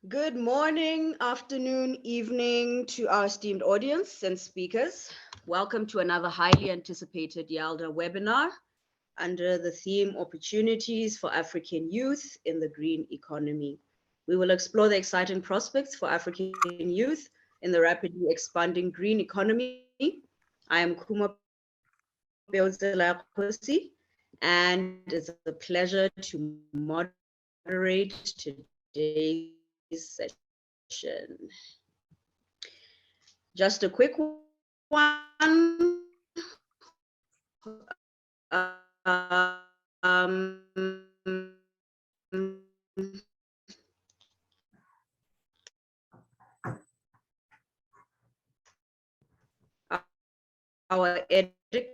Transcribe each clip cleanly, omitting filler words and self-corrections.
Good morning, afternoon, evening to our esteemed audience and speakers. Welcome to another highly anticipated YALDA webinar under the theme Opportunities for African Youth in the Green Economy. We will explore the exciting prospects for African youth in the rapidly expanding green economy. I am Kuma Beozela-Kosi, and it's a pleasure to moderate today's session. Just a quick one. Our editor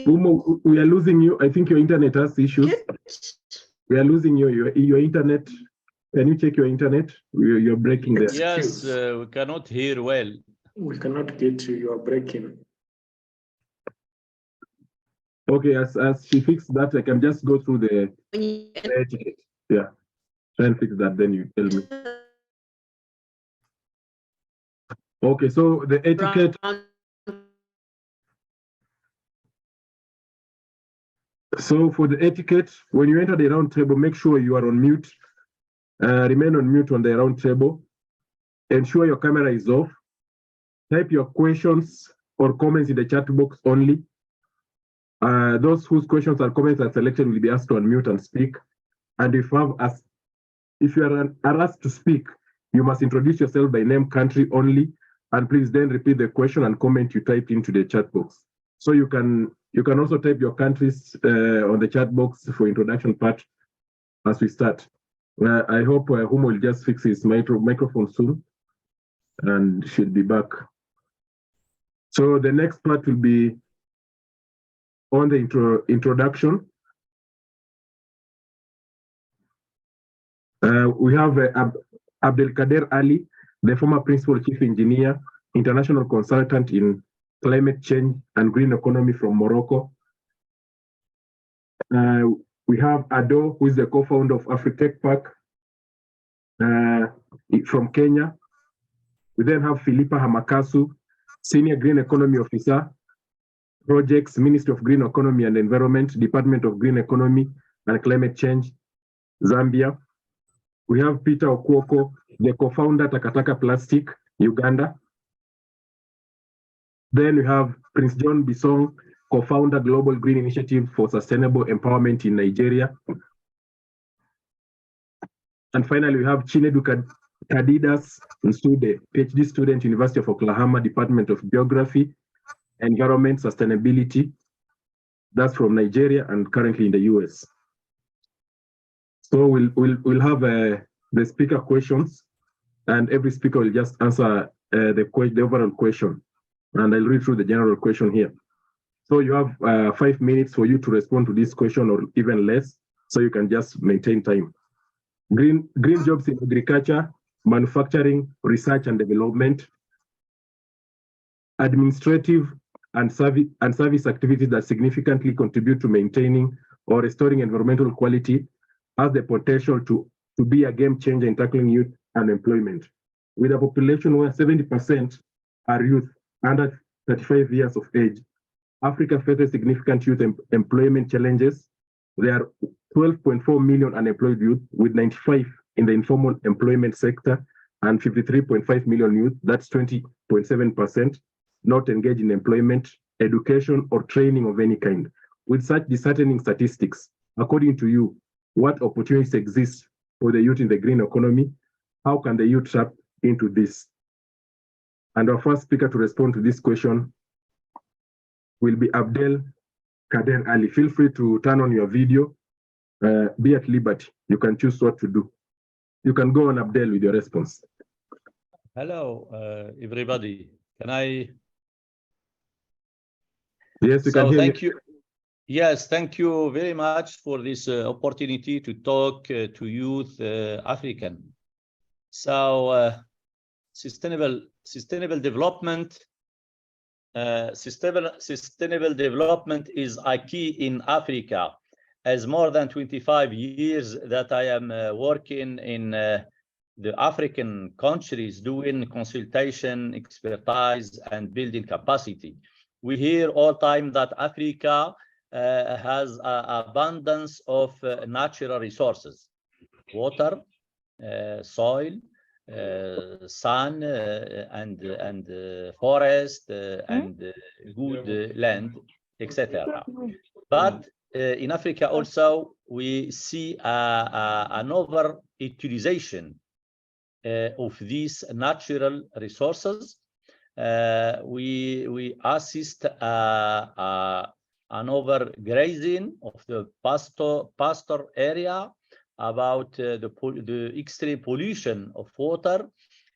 Umo, we are losing you. I think your internet has issues. We are losing you. Your internet. Can you check your internet? You're breaking there. Yes, we cannot hear well. We cannot get you. You are breaking. Okay, as she fixed that, I can just go through the etiquette. Yeah, try and fix that. Then you tell me. Okay, so the etiquette. So for the etiquette, when you enter the round table, make sure you are on mute. Remain on mute on the round table. Ensure your camera is off. Type your questions or comments in the chat box only. Those whose questions or comments are selected will be asked to unmute and speak. And if you are asked to speak, you must introduce yourself by name, country only, and please then repeat the question and comment you typed into the chat box. So you can also type your countries on the chat box for introduction part as we start. I hope Humo will just fix his microphone soon and should be back. So the next part will be on the introduction. We have Abdelkader Ali, the former principal chief engineer, international consultant in climate change and green economy from Morocco. We have Ado, who is the co-founder of Afritech Park from Kenya. We then have Philippa Hamakasu, senior green economy officer, projects, Ministry of Green Economy and Environment, Department of Green Economy and Climate Change, Zambia. We have Peter Okwoko, the co-founder Takataka Plastic, Uganda. Then we have Prince John Bisong, co-founder Global Green Initiative for Sustainable Empowerment in Nigeria. And finally, we have Chinedu Kadidas Nsude, PhD student, University of Oklahoma, Department of Geography, Environment, Sustainability. That's from Nigeria and currently in the US. So we'll have the speaker questions, and every speaker will just answer the overall question. And I'll read through the general question here. So you have 5 minutes for you to respond to this question or even less, so you can just maintain time. Green jobs in agriculture, manufacturing, research and development, administrative and service activities that significantly contribute to maintaining or restoring environmental quality has the potential to be a game changer in tackling youth unemployment. With a population where 70% are youth under 35 years of age, Africa faces significant youth employment challenges. There are 12.4 million unemployed youth, with 95 in the informal employment sector and 53.5 million youth, that's 20.7%, not engaged in employment, education, or training of any kind. With such disheartening statistics, according to you, what opportunities exist for the youth in the green economy? How can the youth tap into this? And our first speaker to respond to this question will be Abdel Kader Ali. Feel free to turn on your video. Be at liberty. You can choose what to do. You can go on, Abdel, with your response. Hello, everybody. Can I? Yes, we can hear thank you. Yes, thank you very much for this opportunity to talk to youth African. So sustainable development sustainable development is a key in Africa. As more than 25 years that I am working in the African countries doing consultation, expertise, and building capacity. We hear all time that Africa has an abundance of natural resources, water, soil, sun, and forest, and good land, etc. But in Africa also, we see an over-utilization of these natural resources. We assist an overgrazing of the pasture area, about the extreme pollution of water,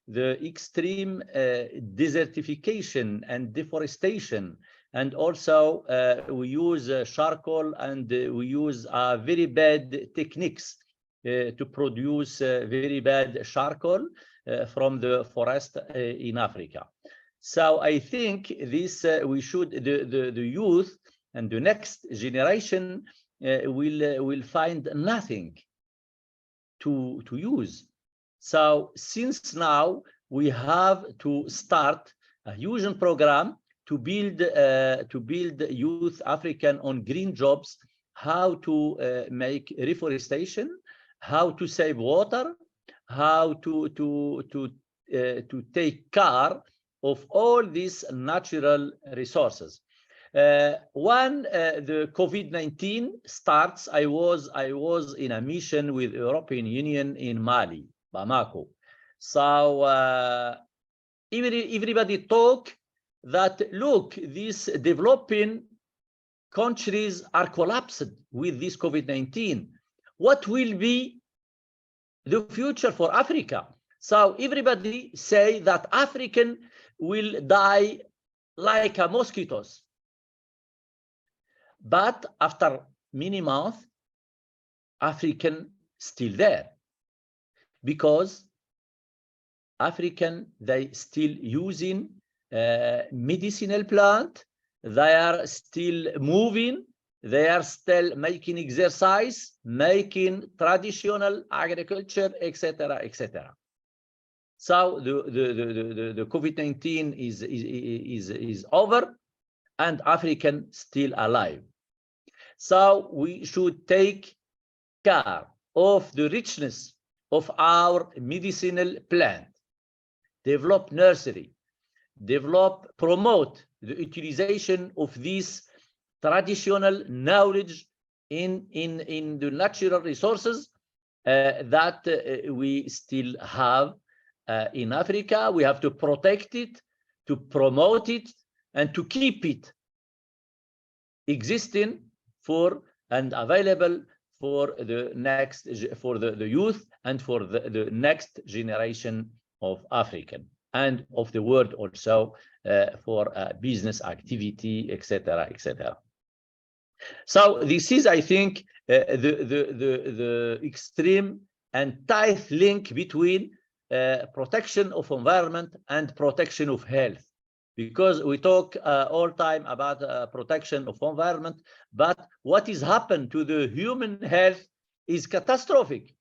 the extreme desertification and deforestation, and also we use charcoal, and we use very bad techniques to produce very bad charcoal from the forest in Africa. So I think this we should, the youth and the next generation will find nothing to use. So since now we have to start a huge program to build youth African on green jobs, how to make reforestation, how to save water, how to take care of all these natural resources. When the COVID-19 starts, I was in a mission with European Union in Mali, Bamako. So everybody talk that, look, these developing countries are collapsed with this COVID-19. What will be the future for Africa? So everybody say that African will die like mosquitoes. But after many months, African still there, because African, they still using medicinal plant, they are still moving, they are still making exercise, making traditional agriculture, etc., etc. So the COVID-19 is over, and African still alive. So we should take care of the richness of our medicinal plant, develop nursery, promote the utilization of this traditional knowledge in the natural resources that we still have in Africa. We have to protect it, to promote it, and to keep it existing for and available for the next, for the youth and for the next generation of African and of the world also, for business activity, etc., etc. So this is, I think, the extreme and tight link between protection of environment and protection of health, because we talk all time about protection of environment, but what is happened to the human health is catastrophic.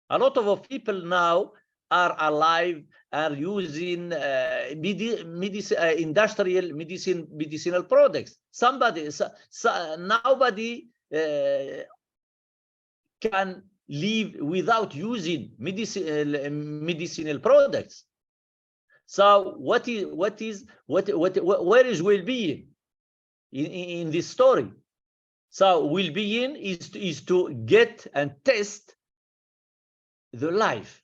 A lot of people now are alive, are using medicinal products. Nobody can live without using medicinal products. So where is well-being in this story? So well-being is to get and test the life,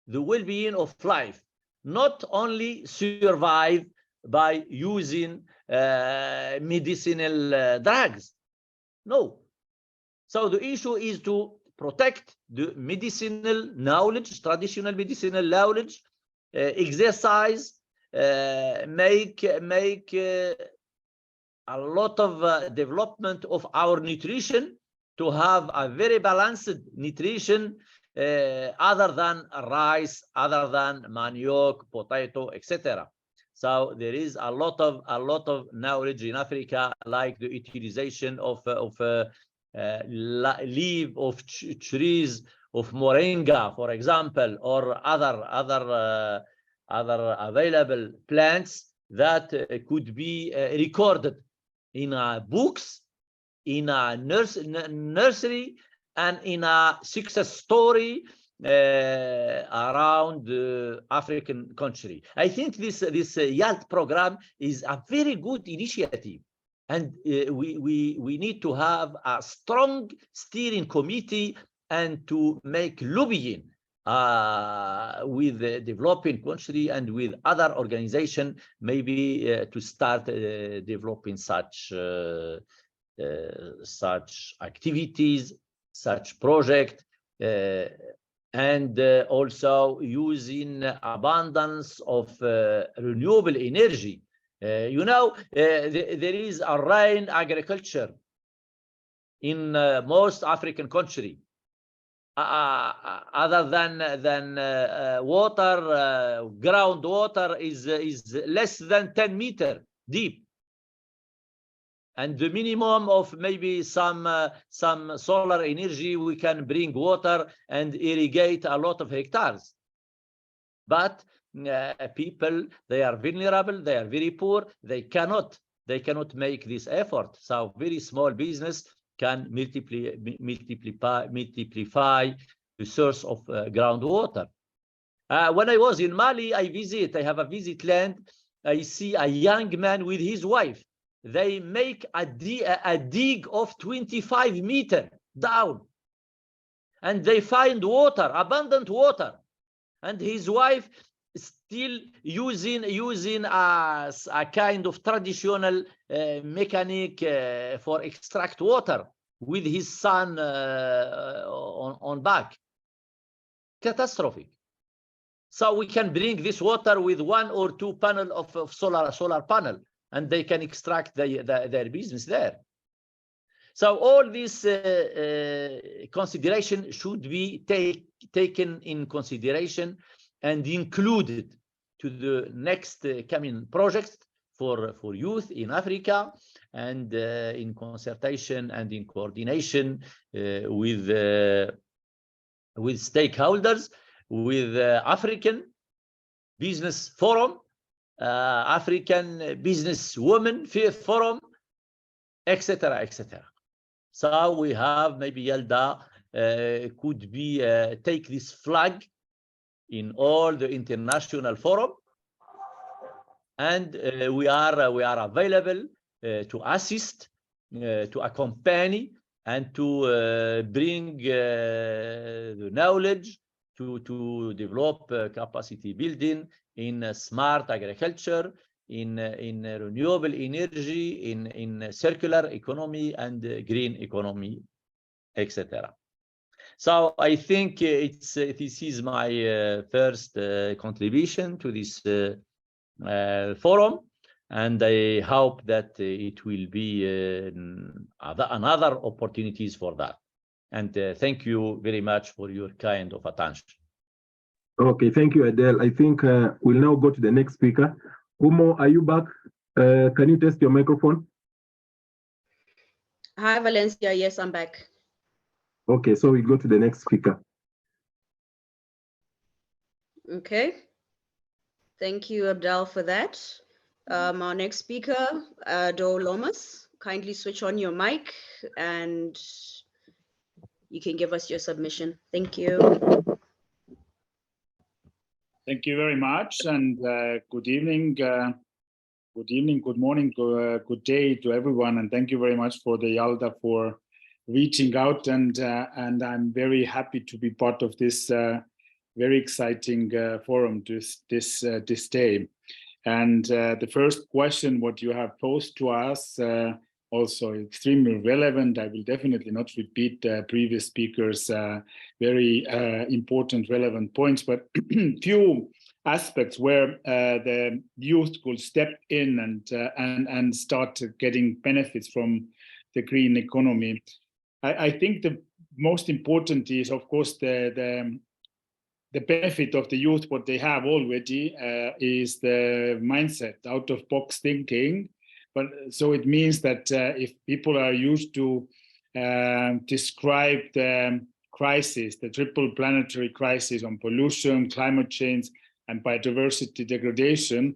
the well-being of life, not only survive by using medicinal drugs. No. So the issue is to protect the medicinal knowledge, traditional medicinal knowledge, exercise, make a lot of development of our nutrition, to have a very balanced nutrition, other than rice, other than manioc, potato, etc. So there is a lot of knowledge in Africa, like the utilization of leaf of trees of moringa, for example, or other available plants that could be recorded in books, in a nursery, and in a success story around the African country. I think this YALT program is a very good initiative, and we need to have a strong steering committee and to make lobbying with the developing country and with other organizations, maybe to start developing such activities, such project, and also using abundance of renewable energy. You know, there is a rain agriculture in most African countries. Other than water, groundwater is less than 10 meters deep, and the minimum of maybe some solar energy, we can bring water and irrigate a lot of hectares. But people, they are vulnerable, they are very poor, they cannot make this effort. So very small business can multiply the source of groundwater. When I was in Mali, I have a visit land. I see a young man with his wife. They make a dig of 25 meters down, and they find water, abundant water, and his wife still using a kind of traditional mechanic for extract water with his son on back. Catastrophic. So we can bring this water with 1 or 2 panel of solar panel, and they can extract their business there. So all this consideration should be taken in consideration and included to the next coming projects for youth in Africa, and in concertation and in coordination with stakeholders, with African Business Forum, African Business Women Forum, etc., etc. So we have maybe YALDA could be take this flag in all the international forum, and we are available to assist, to accompany, and to bring the knowledge to develop capacity building in smart agriculture, in renewable energy, in circular economy and green economy, etc. So I think this is my first contribution to this forum, and I hope that it will be another opportunities for that. And thank you very much for your kind of attention. Okay, thank you, Adele. I think we'll now go to the next speaker. Umo, are you back? Can you test your microphone? Hi, Valencia. Yes, I'm back. Okay, so we go to the next speaker. Okay. Thank you, Abdel, for that. Our next speaker, Do Lomas, kindly switch on your mic and you can give us your submission. Thank you. Thank you very much, and good evening, good morning, good day to everyone, and thank you very much for the YALDA for reaching out, and I'm very happy to be part of this very exciting forum this day. And the first question what you have posed to us also extremely relevant. I will definitely not repeat previous speakers' very important relevant points, but few aspects where the youth could step in and start getting benefits from the green economy. I think the most important is, of course, the the benefit of the youth, what they have already is the mindset, out-of-box thinking. But so it means that if people are used to describe the crisis, the triple planetary crisis on pollution, climate change, and biodiversity degradation,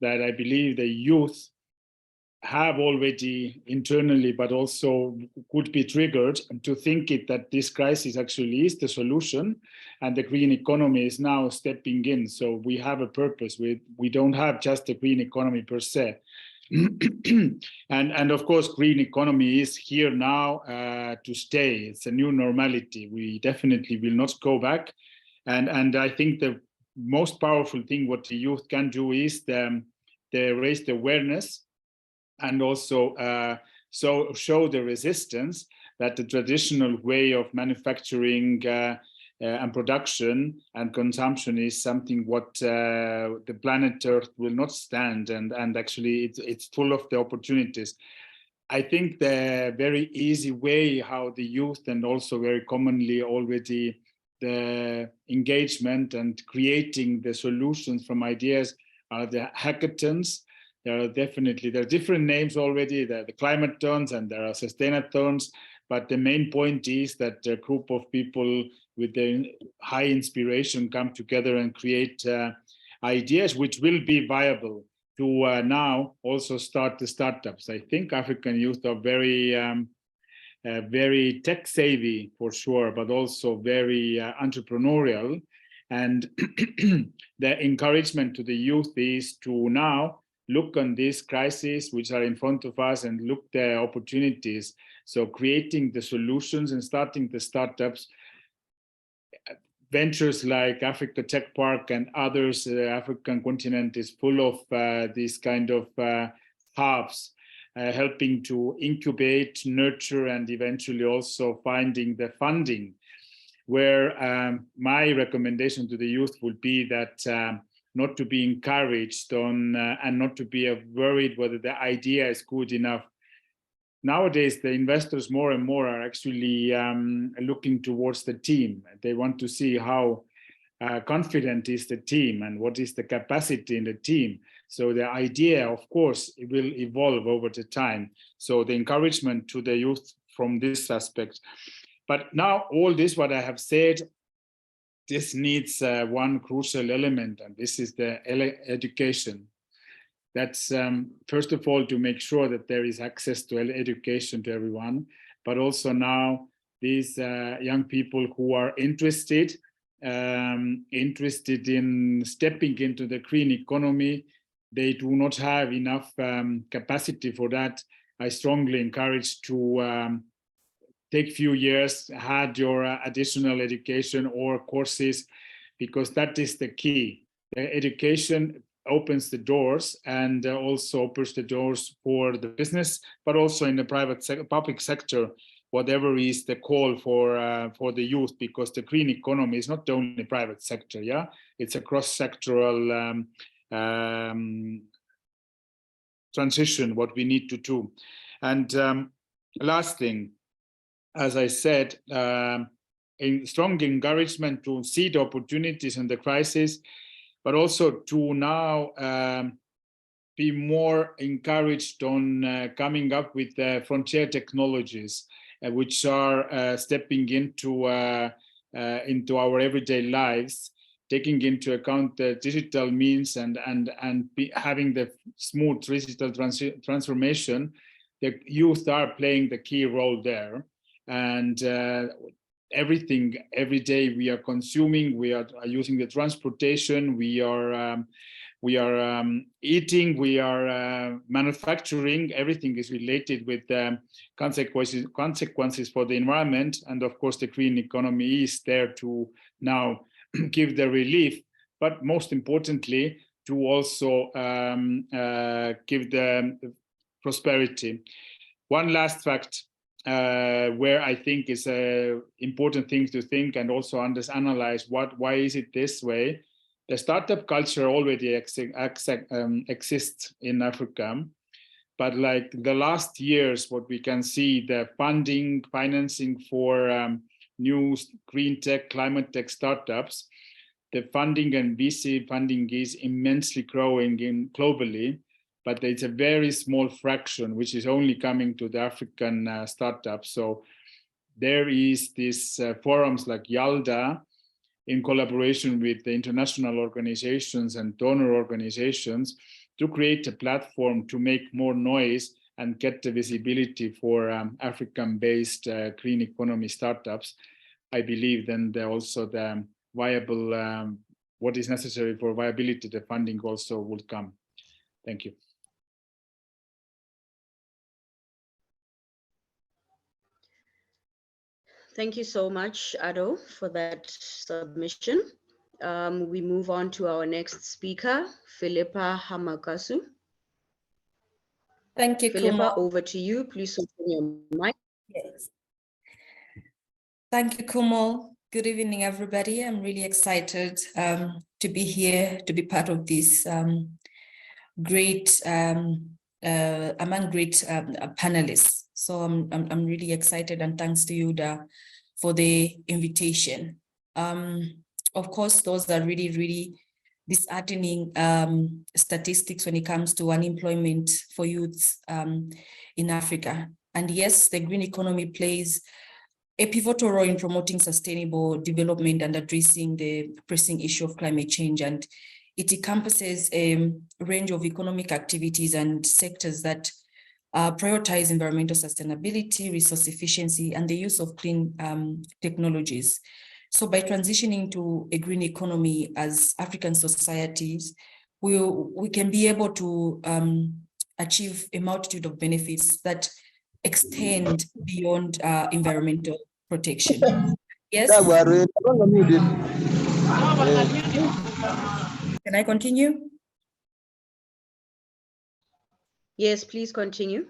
that I believe the youth have already internally, but also could be triggered to think it that this crisis actually is the solution, and the green economy is now stepping in. So we have a purpose. We don't have just a green economy per se. and of course, green economy is here now to stay. It's a new normality. We definitely will not go back. And I think the most powerful thing what the youth can do is they raise the awareness, and also so show the resistance that the traditional way of manufacturing and production and consumption is something what the planet Earth will not stand, and actually it's full of the opportunities. I think the very easy way how the youth, and also very commonly already the engagement and creating the solutions from ideas, are the hackathons. There are different names already. There are the climathons and there are sustainathons, but the main point is that a group of people with the high inspiration come together and create ideas which will be viable to now also start the startups. I think African youth are very tech savvy for sure, but also very entrepreneurial. And the encouragement to the youth is to now look on these crises which are in front of us and look the opportunities. So creating the solutions and starting the startups, ventures like Africa Tech Park and others, the African continent is full of these kind of hubs, helping to incubate, nurture, and eventually also finding the funding. Where my recommendation to the youth would be that not to be encouraged on and not to be worried whether the idea is good enough. Nowadays, the investors more and more are actually looking towards the team. They want to see how confident is the team and what is the capacity in the team. So the idea, of course, it will evolve over the time. So the encouragement to the youth from this aspect. But now all this, what I have said, this needs one crucial element, and this is the education. That's first of all to make sure that there is access to education to everyone, but also now these young people who are interested in stepping into the green economy, they do not have enough capacity for that. I strongly encourage to take few years, had your additional education or courses, because that is the key. The education opens the doors and also opens the doors for the business, but also in the public sector, whatever is the call for the youth, because the green economy is not only private sector, yeah, it's a cross-sectoral transition what we need to do. And last thing, as I said, a strong encouragement to see the opportunities in the crisis, but also to now be more encouraged on coming up with frontier technologies, which are stepping into our everyday lives, taking into account the digital means and having the smooth digital transformation. The youth are playing the key role there. And everything, every day we are consuming, we are using the transportation, we are eating, we are manufacturing. Everything is related with consequences for the environment. And of course, the green economy is there to now give the relief, but most importantly, to also give the prosperity. One last fact, where I think is a important thing to think and also analyze why is it this way. The startup culture already exists in Africa, but like the last years, what we can see, the financing for new green tech, climate tech startups, the funding and VC funding is immensely growing globally, but it's a very small fraction, which is only coming to the African startups. So there is this forums like YALDA, in collaboration with the international organizations and donor organizations, to create a platform to make more noise and get the visibility for African-based green economy startups. I believe then also the viable, what is necessary for viability, the funding also would come. Thank you. Thank you so much, Ado, for that submission. We move on to our next speaker, Philippa Hamakasu. Thank you, Philippa, Kumo. over to you. Please open your mic. Yes. Thank you, Kumo. Good evening, everybody. I'm really excited to be here, to be part of this great, among great panelists. So I'm really excited, and thanks to you, Da, for the invitation. Of course, those are really, really disheartening statistics when it comes to unemployment for youths in Africa. And yes, the green economy plays a pivotal role in promoting sustainable development and addressing the pressing issue of climate change. And it encompasses a range of economic activities and sectors that prioritize environmental sustainability, resource efficiency, and the use of clean technologies. So by transitioning to a green economy as African societies, we can be able to achieve a multitude of benefits that extend beyond environmental protection. Yes? Can I continue? Yes, please continue.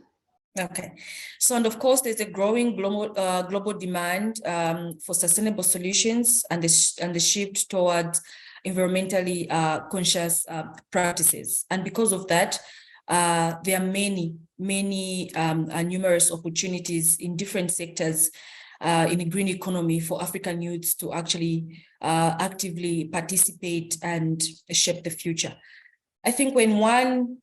Okay, so and of course there's a growing global demand for sustainable solutions and the shift towards environmentally conscious practices. And because of that, there are many numerous opportunities in different sectors in the green economy for African youths to actually actively participate and shape the future. I think when one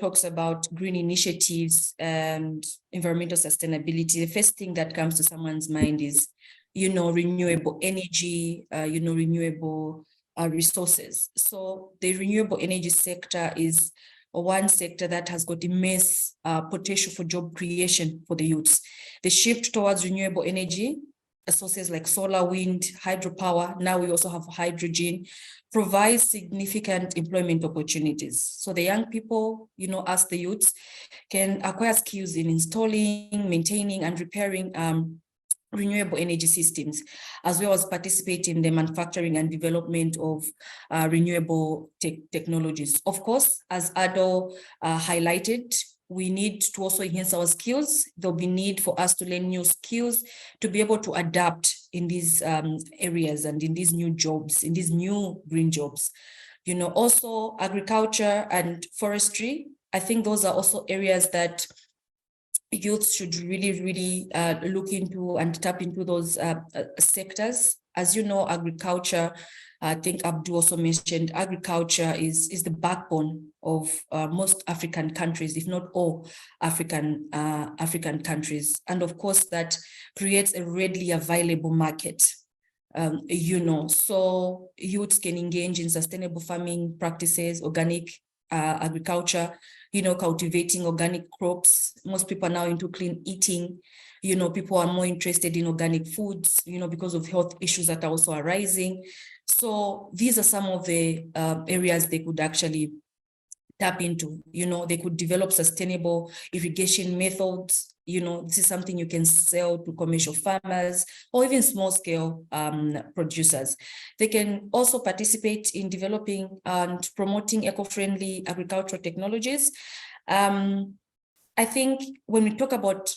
talks about green initiatives and environmental sustainability, the first thing that comes to someone's mind is, renewable energy, renewable resources. So the renewable energy sector is one sector that has got immense potential for job creation for the youths. The shift towards renewable energy, sources like solar, wind, hydropower, now we also have hydrogen, provides significant employment opportunities. So the young people, as the youths, can acquire skills in installing, maintaining, and repairing renewable energy systems, as well as participate in the manufacturing and development of renewable technologies. Of course, as Ado highlighted, we need to also enhance our skills. There'll be need for us to learn new skills to be able to adapt in these areas and in these new jobs, in these new green jobs. Also agriculture and forestry. I think those are also areas that youth should really look into and tap into those sectors. As you know, agriculture, I think Abdu also mentioned, agriculture is the backbone of most African countries, if not all African countries. And of course, that creates a readily available market. So youths can engage in sustainable farming practices, organic agriculture, cultivating organic crops. Most people are now into clean eating. People are more interested in organic foods, because of health issues that are also arising. So these are some of the areas they could actually tap into. They could develop sustainable irrigation methods. This is something you can sell to commercial farmers or even small scale producers. They can also participate in developing and promoting eco-friendly agricultural technologies. I think when we talk about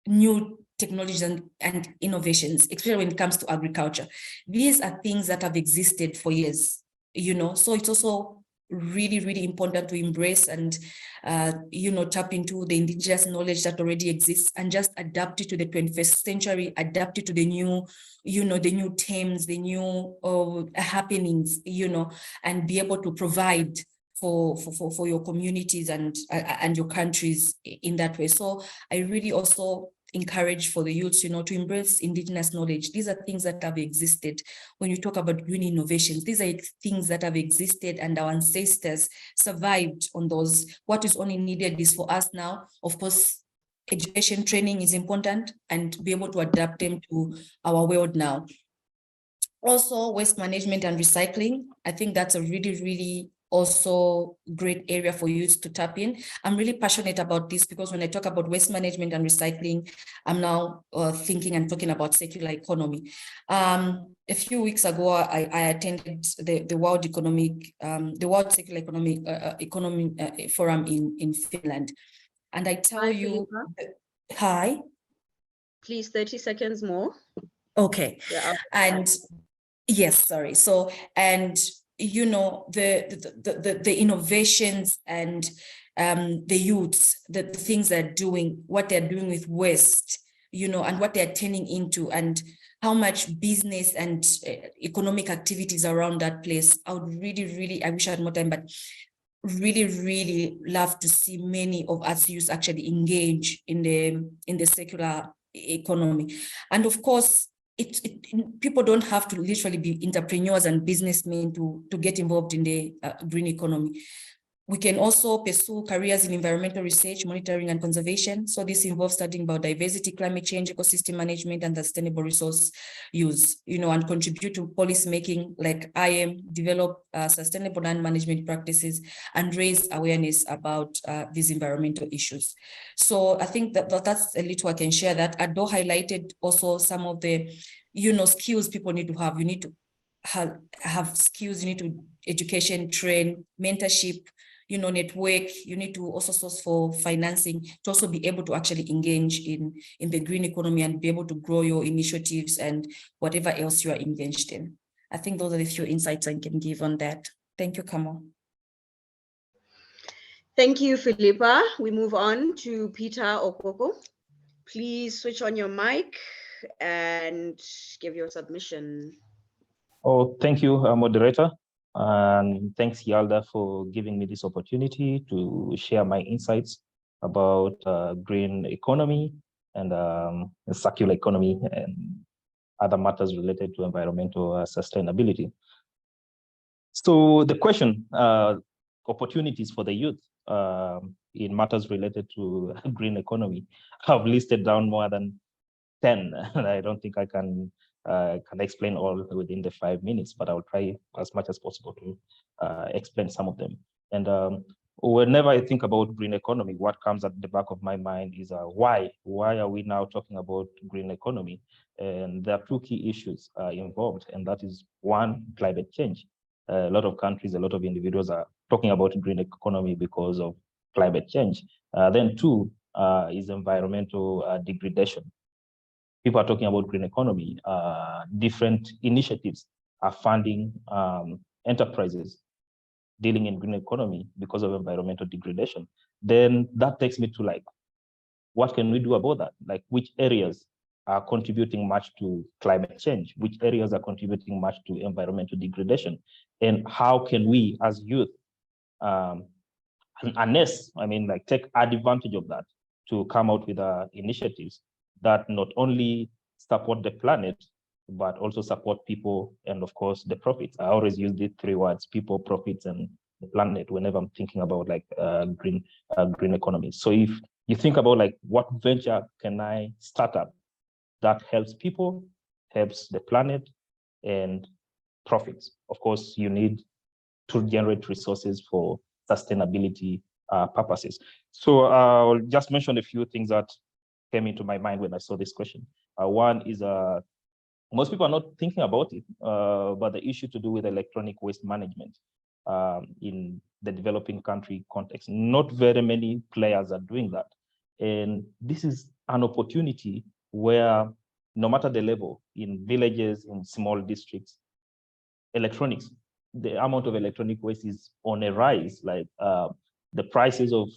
new technologies and innovations, especially when it comes to agriculture, these are things that have existed for years, so it's also really, really important to embrace and, tap into the indigenous knowledge that already exists and just adapt it to the 21st century, adapt it to the new, the new themes, the new happenings, and be able to provide for your communities and your countries in that way. So I really also encourage for the youths, to embrace indigenous knowledge. These are things that have existed. When you talk about green innovations, these are things that have existed and our ancestors survived on those. What is only needed is for us now, of course, education training is important and be able to adapt them to our world now. Also, waste management and recycling. I think that's a really, really also great area for youth to tap in. I'm really passionate about this because when I talk about waste management and recycling, I'm now thinking and talking about circular economy. A few weeks ago, I attended the World Circular Economy Forum in Finland. And I tell you, hi. Please, 30 seconds more. Okay. Yeah. And yes, sorry. So, and the innovations and the youths, the things they're doing, what they're doing with waste, and what they're turning into, and how much business and economic activities around that place. I would really, really, I wish I had more time, but really, really love to see many of us youths actually engage in the circular economy. And of course, people don't have to literally be entrepreneurs and businessmen to get involved in the green economy. We can also pursue careers in environmental research, monitoring, and conservation. So this involves studying biodiversity, climate change, ecosystem management, and sustainable resource use, and contribute to policy making like develop sustainable land management practices, and raise awareness about these environmental issues. So I think that's a little I can share that. Ado highlighted also some of the, skills people need to have. You need to have skills, you need to education, train, mentorship, network. You need to also source for financing to also be able to actually engage in the green economy and be able to grow your initiatives and whatever else you are engaged in. I think those are the few insights I can give on that. Thank you, Kamo. Thank you, Philippa. We move on to Peter Okoko. Please switch on your mic and give your submission. Oh, thank you, moderator. And thanks, Yalda, for giving me this opportunity to share my insights about green economy and circular economy and other matters related to environmental sustainability. So the question, opportunities for the youth in matters related to green economy, I've listed down more than 10, and I don't think I can explain all within the 5 minutes, but I'll try as much as possible to explain some of them. And whenever I think about green economy, what comes at the back of my mind is why? Why are we now talking about green economy? And there are two key issues involved, and that is one, climate change. A lot of countries, a lot of individuals are talking about green economy because of climate change. Then two is environmental degradation. People are talking about green economy. Different initiatives are funding enterprises dealing in green economy because of environmental degradation. Then that takes me to like, what can we do about that? Like, which areas are contributing much to climate change? Which areas are contributing much to environmental degradation? And how can we as youth, take advantage of that to come out with initiatives that not only support the planet, but also support people and, of course, the profits. I always use the three words: people, profits, and the planet whenever I'm thinking about like green economy. So if you think about like what venture can I start up that helps people, helps the planet, and profits, of course, you need to generate resources for sustainability purposes. So I'll just mention a few things that came into my mind when I saw this question. One is most people are not thinking about it, but the issue to do with electronic waste management in the developing country context. Not very many players are doing that. And this is an opportunity where no matter the level, in villages, in small districts, electronics the amount of electronic waste is on a rise. Like the prices of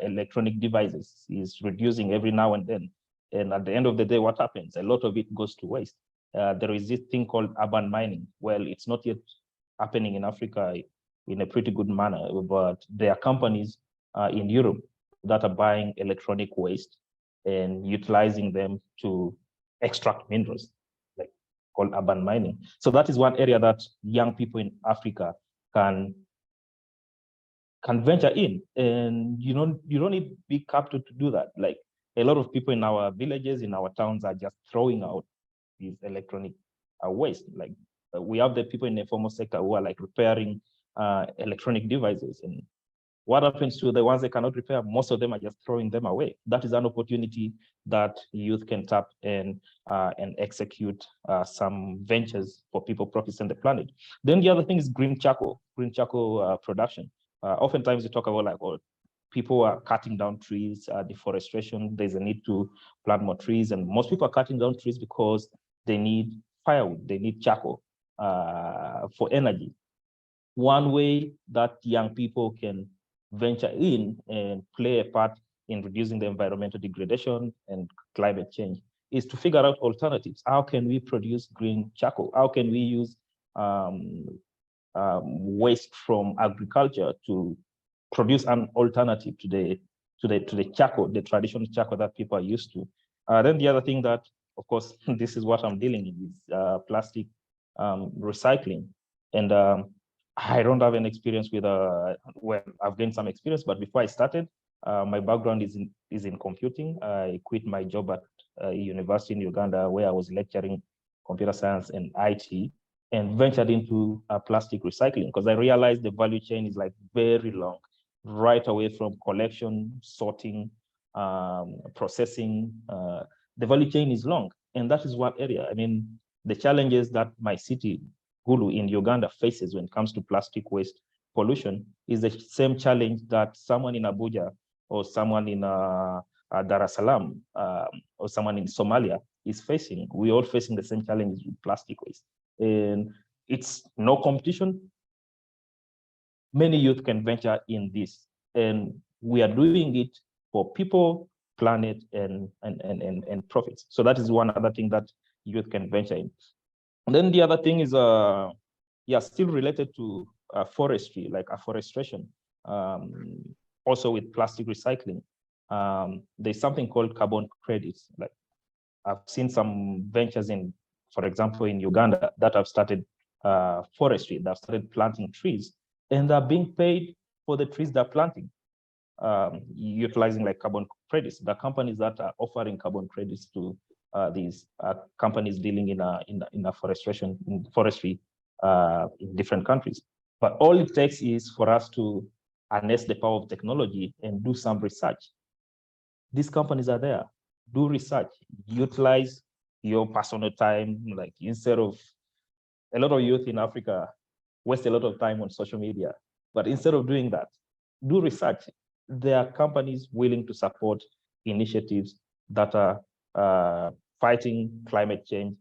electronic devices is reducing every now and then. And at the end of the day, what happens? A lot of it goes to waste. There is this thing called urban mining. Well, it's not yet happening in Africa in a pretty good manner, but there are companies in Europe that are buying electronic waste and utilizing them to extract minerals, like called urban mining. So that is one area that young people in Africa can venture in, and you don't need big capital to do that. Like a lot of people in our villages, in our towns, are just throwing out these electronic waste. Like we have the people in the informal sector who are like repairing electronic devices, and what happens to the ones they cannot repair? Most of them are just throwing them away. That is an opportunity that youth can tap and execute some ventures for people protesting the planet. Then the other thing is green charcoal production. Oftentimes we talk about like, oh, people are cutting down trees, deforestation. There's a need to plant more trees, and most people are cutting down trees because they need firewood, they need charcoal for energy. One way that young people can venture in and play a part in reducing the environmental degradation and climate change is to figure out alternatives. How can we produce green charcoal? How can we use waste from agriculture to produce an alternative to the charcoal, the traditional charcoal that people are used to? Then the other thing that, of course, this is what I'm dealing with, is plastic recycling. And I don't have an experience with, well, I've gained some experience, but before I started, my background is in computing. I quit my job at a university in Uganda where I was lecturing computer science and IT, and ventured into plastic recycling because I realized the value chain is like very long, right away from collection, sorting, processing. The value chain is long, and that is one area. I mean, the challenges that my city, Gulu in Uganda, faces when it comes to plastic waste pollution is the same challenge that someone in Abuja or someone in Dar es Salaam or someone in Somalia is facing. We're all facing the same challenges with plastic waste. And it's no competition. Many youth can venture in this, and we are doing it for people, planet, and profits. So that is one other thing that youth can venture in. And then the other thing is, still related to forestry, like afforestation, also with plastic recycling. There's something called carbon credits. Like I've seen some ventures in, for example, in Uganda that have started forestry, that have started planting trees, and they're being paid for the trees they're planting, utilizing like carbon credits. The companies that are offering carbon credits to these companies dealing in forestry in different countries. But all it takes is for us to harness the power of technology and do some research. These companies are there. Do research, utilize your personal time. Like instead of, a lot of youth in Africa waste a lot of time on social media, but instead of doing that, do research. There are companies willing to support initiatives that are fighting climate change,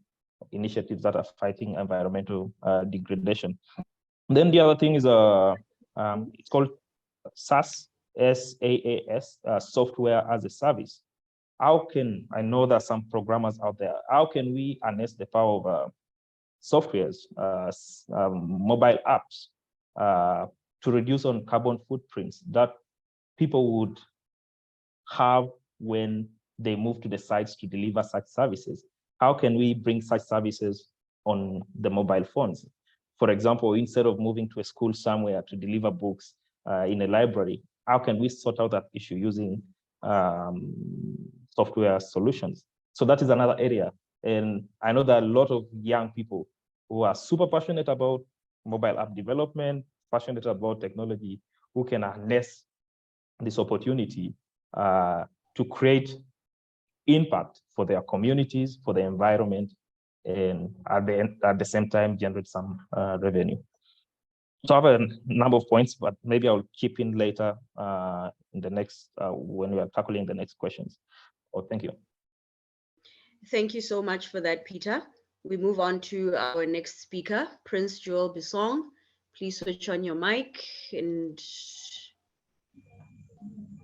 initiatives that are fighting environmental degradation. Then the other thing is it's called SaaS, SaaS, software as a service. How can, I know there are some programmers out there, how can we harness the power of softwares, mobile apps to reduce on carbon footprints that people would have when they move to the sites to deliver such services? How can we bring such services on the mobile phones? For example, instead of moving to a school somewhere to deliver books in a library, how can we sort out that issue using software solutions? So that is another area. And I know there are a lot of young people who are super passionate about mobile app development, passionate about technology, who can harness this opportunity to create impact for their communities, for the environment, and at the same time generate some revenue. So I have a number of points, but maybe I'll chip in later in the next when we are tackling the next questions. Thank you. Thank you so much for that, Peter. We move on to our next speaker, Prince Joel Bisong. Please switch on your mic and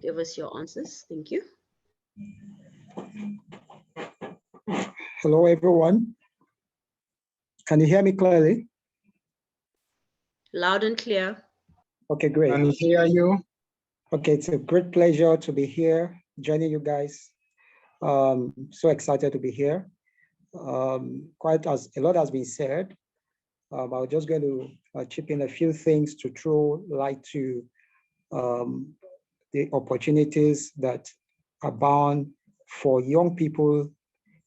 give us your answers. Thank you. Hello, everyone. Can you hear me clearly? Loud and clear. Okay, great. Can hear you. Okay, it's a great pleasure to be here, joining you guys. So excited to be here. Quite as a lot has been said, I was just going to chip in a few things to throw light to the opportunities that abound for young people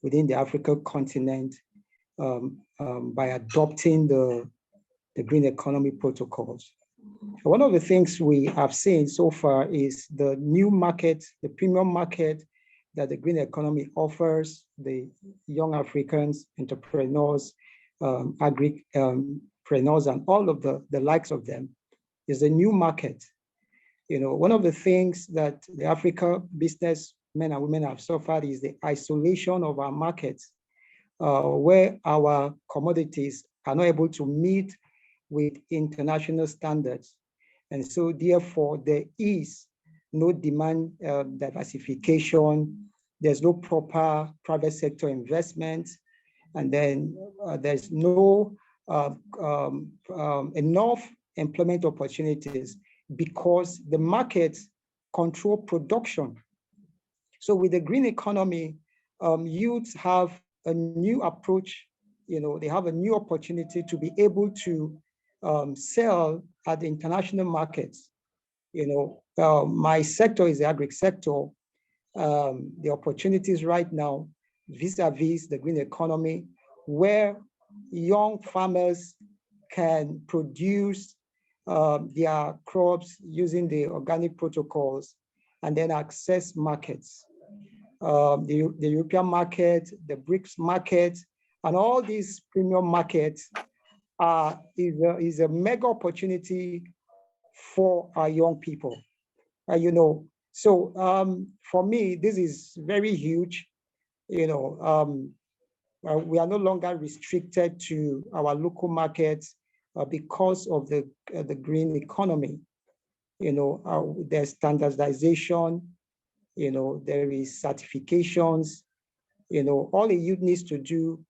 within the African continent by adopting the green economy protocols. One of the things we have seen so far is the new market, the premium market that the green economy offers the young Africans, entrepreneurs, agripreneurs, and all of the likes of them is the new market. You know, one of the things that the Africa businessmen and women have suffered is the isolation of our markets, where our commodities are not able to meet with international standards. And so therefore there is no demand diversification, there's no proper private sector investment, and then there's no enough employment opportunities because the markets control production. So with the green economy, youths have a new approach, you know, they have a new opportunity to be able to sell at the international markets. You know, my sector is the agri sector. The opportunities right now vis-a-vis the green economy, where young farmers can produce their crops using the organic protocols and then access markets. The European market, the BRICS market, and all these premium markets is a mega opportunity for our young people. You know, so for me, this is very huge. You know, we are no longer restricted to our local markets because of the green economy. You know, there's standardization. You know, there is certifications. You know, all a youth needs to do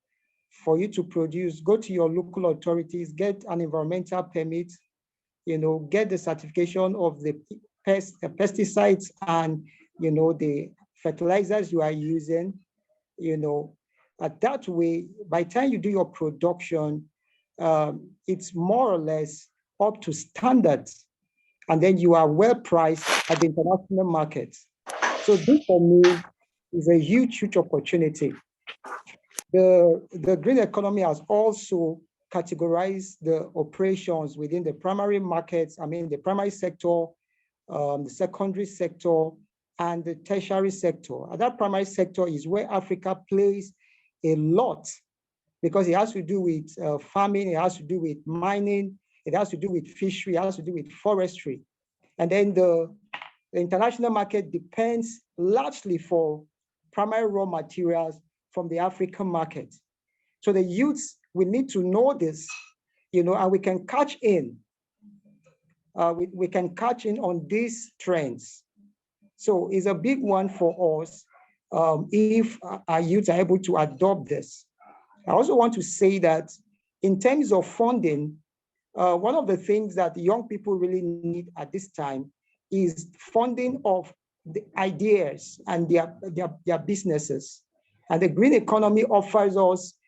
for you to produce, go to your local authorities, get an environmental permit, you know, get the certification of the pesticides and, you know, the fertilizers you are using, you know, that way, by the time you do your production, it's more or less up to standards, and then you are well priced at the international markets. So this for me is a huge, huge opportunity. The green economy has also categorized the operations within the primary markets, I mean the primary sector, the secondary sector, and the tertiary sector. And that primary sector is where Africa plays a lot because it has to do with farming, it has to do with mining, it has to do with fishery, it has to do with forestry. And then the international market depends largely for primary raw materials from the African market. So the youths, we need to know this, you know, and we can catch in. We can catch in on these trends. So it's a big one for us if our youths are able to adopt this. I also want to say that in terms of funding, one of the things that young people really need at this time is funding of the ideas and their businesses. And the green economy offers us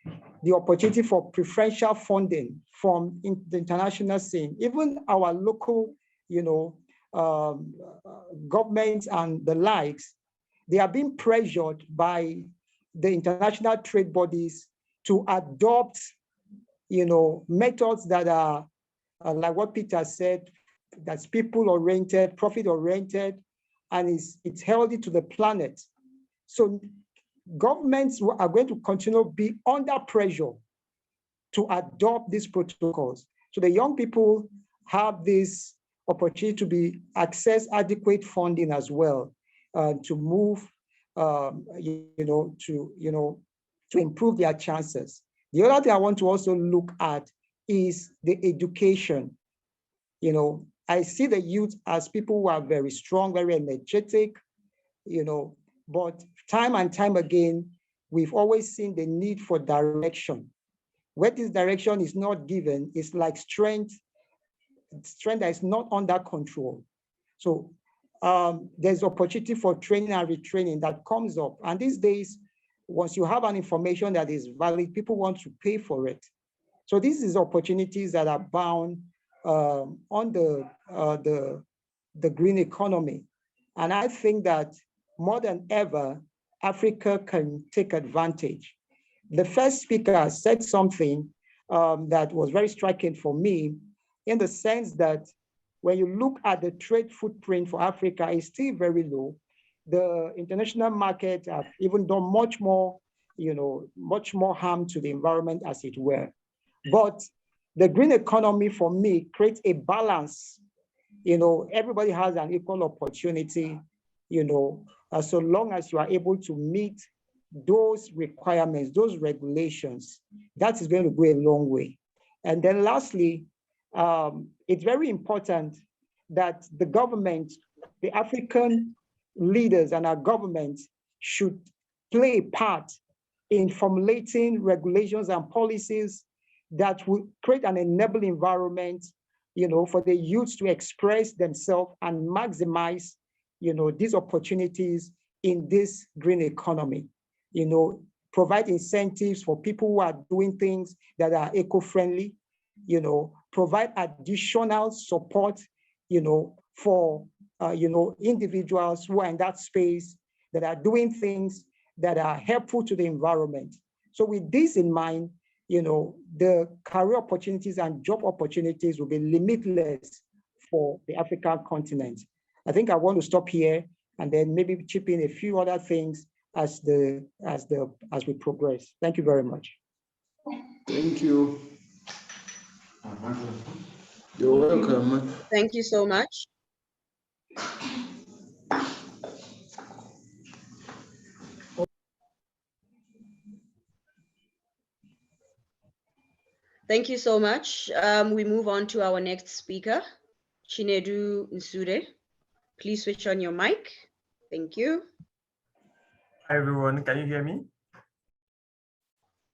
the opportunity for preferential funding from the international scene. Even our local, you know, governments and the likes, they are being pressured by the international trade bodies to adopt, you know, methods that are like what Peter said, that's people-oriented, profit-oriented, and it's healthy to the planet. So governments are going to continue to be under pressure to adopt these protocols. So the young people have this opportunity to access adequate funding as well to move, to improve their chances. The other thing I want to also look at is the education. You know, I see the youth as people who are very strong, very energetic, you know, but time and time again, we've always seen the need for direction. Where this direction is not given, it's like strength that is not under control. So there's opportunity for training and retraining that comes up. And these days, once you have an information that is valid, people want to pay for it. So this is opportunities that are bound on the green economy. And I think that more than ever, Africa can take advantage. The first speaker said something that was very striking for me, in the sense that when you look at the trade footprint for Africa, it's still very low. The international market have even done much more, you know, much more harm to the environment, as it were. But the green economy, for me, creates a balance. You know, everybody has an equal opportunity, you know, so long as you are able to meet those requirements, those regulations, that is going to go a long way. And then lastly, it's very important that the government, the African leaders and our government should play a part in formulating regulations and policies that will create an enabling environment, you know, for the youth to express themselves and maximize, you know, these opportunities in this green economy. You know, provide incentives for people who are doing things that are eco-friendly, you know, provide additional support, you know, for, you know, individuals who are in that space that are doing things that are helpful to the environment. So with this in mind, you know, the career opportunities and job opportunities will be limitless for the African continent. I think I want to stop here and then maybe chip in a few other things as we progress. Thank you very much. Thank you. You're welcome. Thank you so much. Thank you so much. We move on to our next speaker, Chinedu Nsude. Please switch on your mic. Thank you. Hi everyone, can you hear me?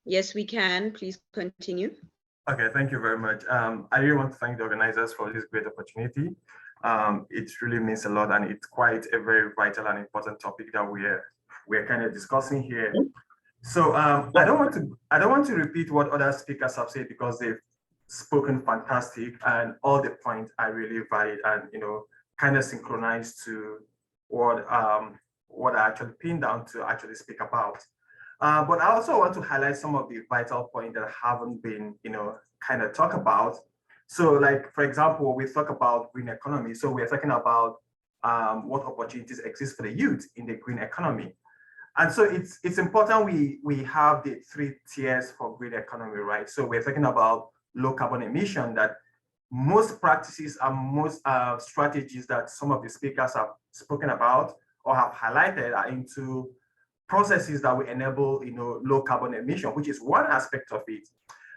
Yes, we can. Please continue. Okay, thank you very much. I really want to thank the organizers for this great opportunity. It really means a lot, and it's quite a very vital and important topic that we're kind of discussing here. So I don't want to repeat what other speakers have said, because they've spoken fantastic, and all the points are really valid and, you know, kind of synchronized to what I actually pinned down to actually speak about. But I also want to highlight some of the vital points that haven't been, you know, kind of talked about. So, like, for example, we talk about green economy. So we're talking about what opportunities exist for the youth in the green economy. And so it's important we have the 3 tiers for green economy, right? So we're talking about low carbon emission, that most practices and most strategies that some of the speakers have spoken about or have highlighted are into processes that will enable, you know, low carbon emission, which is one aspect of it.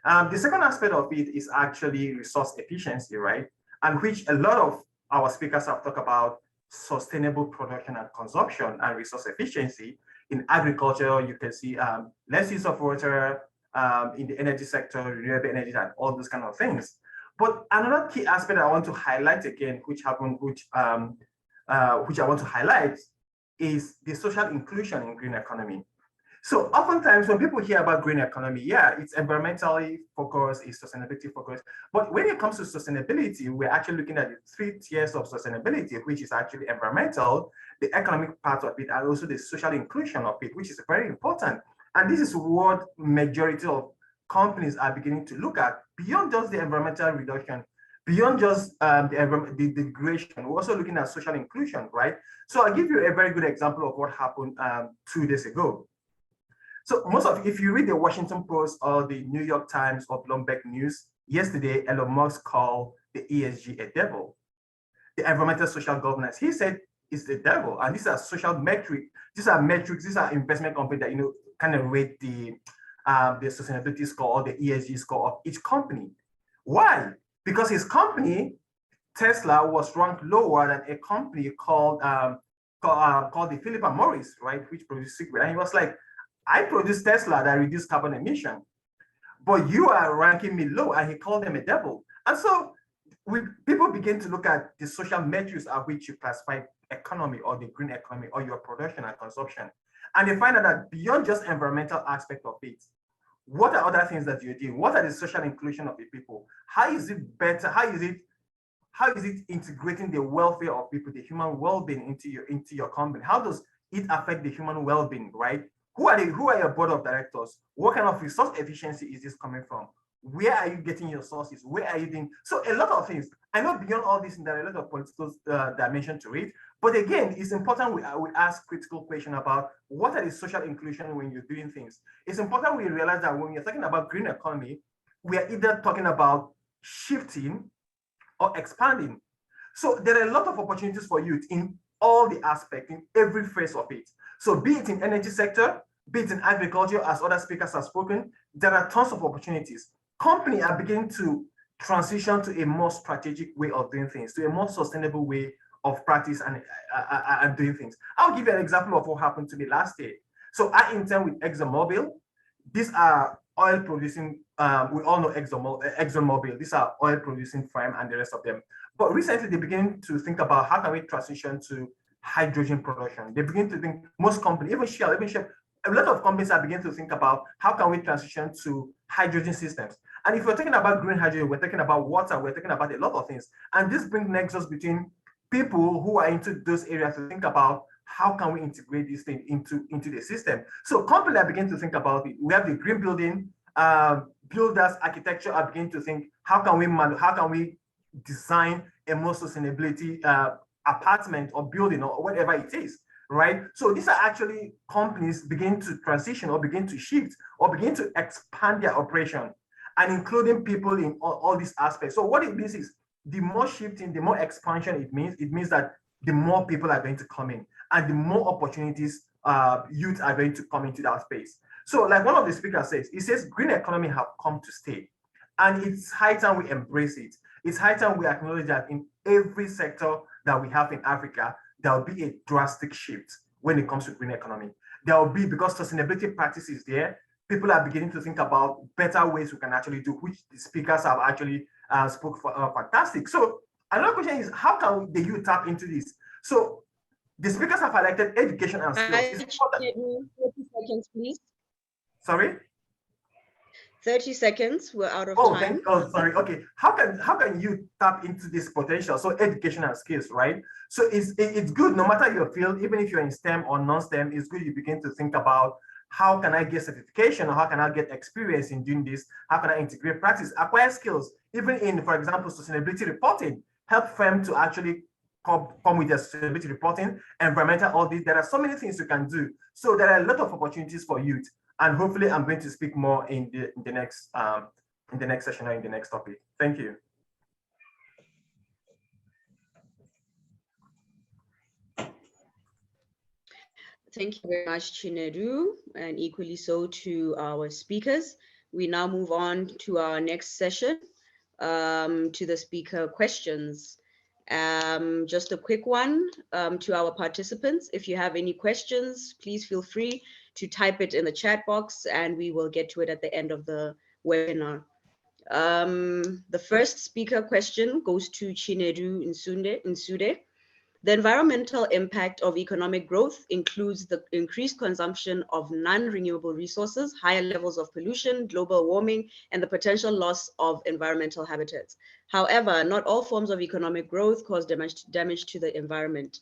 The second aspect of it is actually resource efficiency, right? And which a lot of our speakers have talked about sustainable production and consumption and resource efficiency. In agriculture, you can see less use of water, in the energy sector, renewable energy, and all those kind of things. But another key aspect I want to highlight again, which I want to highlight, is the social inclusion in green economy. So oftentimes when people hear about green economy, yeah, it's environmentally focused, it's sustainability focused. But when it comes to sustainability, we're actually looking at the 3 tiers of sustainability, which is actually environmental, the economic part of it, and also the social inclusion of it, which is very important. And this is what majority of companies are beginning to look at, beyond just the environmental reduction, beyond just the degradation. We're also looking at social inclusion, right? So I'll give you a very good example of what happened 2 days ago. So if you read the Washington Post or the New York Times or Bloomberg News, yesterday, Elon Musk called the ESG a devil. The environmental social governance, he said, is the devil. And these are social metrics. These are metrics. These are investment companies that, you know, kind of rate the sustainability score or the ESG score of each company. Why? Because his company Tesla was ranked lower than a company called the Philip Morris, right, which produced cigarettes. And he was like, I produce Tesla that reduce carbon emission, but you are ranking me low. And he called them a devil. And so people begin to look at the social metrics at which you classify economy or the green economy or your production and consumption. And they find out that beyond just environmental aspect of it, what are other things that you're doing? What are the social inclusion of the people? How is it better? How is it integrating the welfare of people, the human well-being into your company? How does it affect the human well-being, right? Who are your board of directors? What kind of resource efficiency is this coming from? Where are you getting your sources? Where are you doing? So a lot of things. I know beyond all this, there are a lot of political dimension to it. But again, it's important we ask critical questions about what are the social inclusion when you're doing things. It's important we realize that when you're talking about green economy, we are either talking about shifting or expanding. So there are a lot of opportunities for youth in all the aspects, in every phase of it. So be it in energy sector, be it in agriculture, as other speakers have spoken, there are tons of opportunities. Companies are beginning to transition to a more strategic way of doing things, to a more sustainable way of practice and doing things. I'll give you an example of what happened to me last year. So I intern with ExxonMobil. These are oil producing, we all know ExxonMobil, these are oil producing firm and the rest of them. But recently they begin to think about how can we transition to hydrogen production. They begin to think, most companies, even Shell, a lot of companies are beginning to think about how can we transition to hydrogen systems. And if we're talking about green hydrogen, we're talking about water, we're talking about a lot of things. And this brings nexus between people who are into those areas to think about how can we integrate this thing into the system. So companies are beginning to think about it. We have the green building, builders, architecture are beginning to think, how can we design a more sustainability apartment or building or whatever it is, right? So these are actually companies begin to transition or begin to shift or begin to expand their operation and including people in all these aspects. So what it means is the more shifting, the more expansion it means that the more people are going to come in and the more opportunities youth are going to come into that space. So like one of the speakers says, he says green economy have come to stay and it's high time we embrace it. It's high time we acknowledge that in every sector that we have in Africa, there will be a drastic shift when it comes to green economy. There will be, because sustainability practice is there, people are beginning to think about better ways we can actually do, which the speakers have actually spoke for fantastic. So another question is, how can the youth tap into this? So the speakers have highlighted education and skills. 30 seconds, please. Sorry? 30 seconds, we're out of time. Sorry, okay. How can you tap into this potential? So education and skills, right? So it's good no matter your field, even if you're in STEM or non-STEM, it's good you begin to think about how can I get certification or how can I get experience in doing this? How can I integrate practice, acquire skills, even in, for example, sustainability reporting, help firm to actually come with their sustainability reporting, environmental audit. There are so many things you can do. So there are a lot of opportunities for youth. And hopefully I'm going to speak more in the next session or in the next topic. Thank you. Thank you very much, Chinedu, and equally so to our speakers. We now move on to our next session, to the speaker questions. Just a quick one to our participants. If you have any questions, please feel free to type it in the chat box and we will get to it at the end of the webinar. The first speaker question goes to Chinedu Nsude. The environmental impact of economic growth includes the increased consumption of non-renewable resources, higher levels of pollution, global warming, and the potential loss of environmental habitats. However, not all forms of economic growth cause damage to the environment.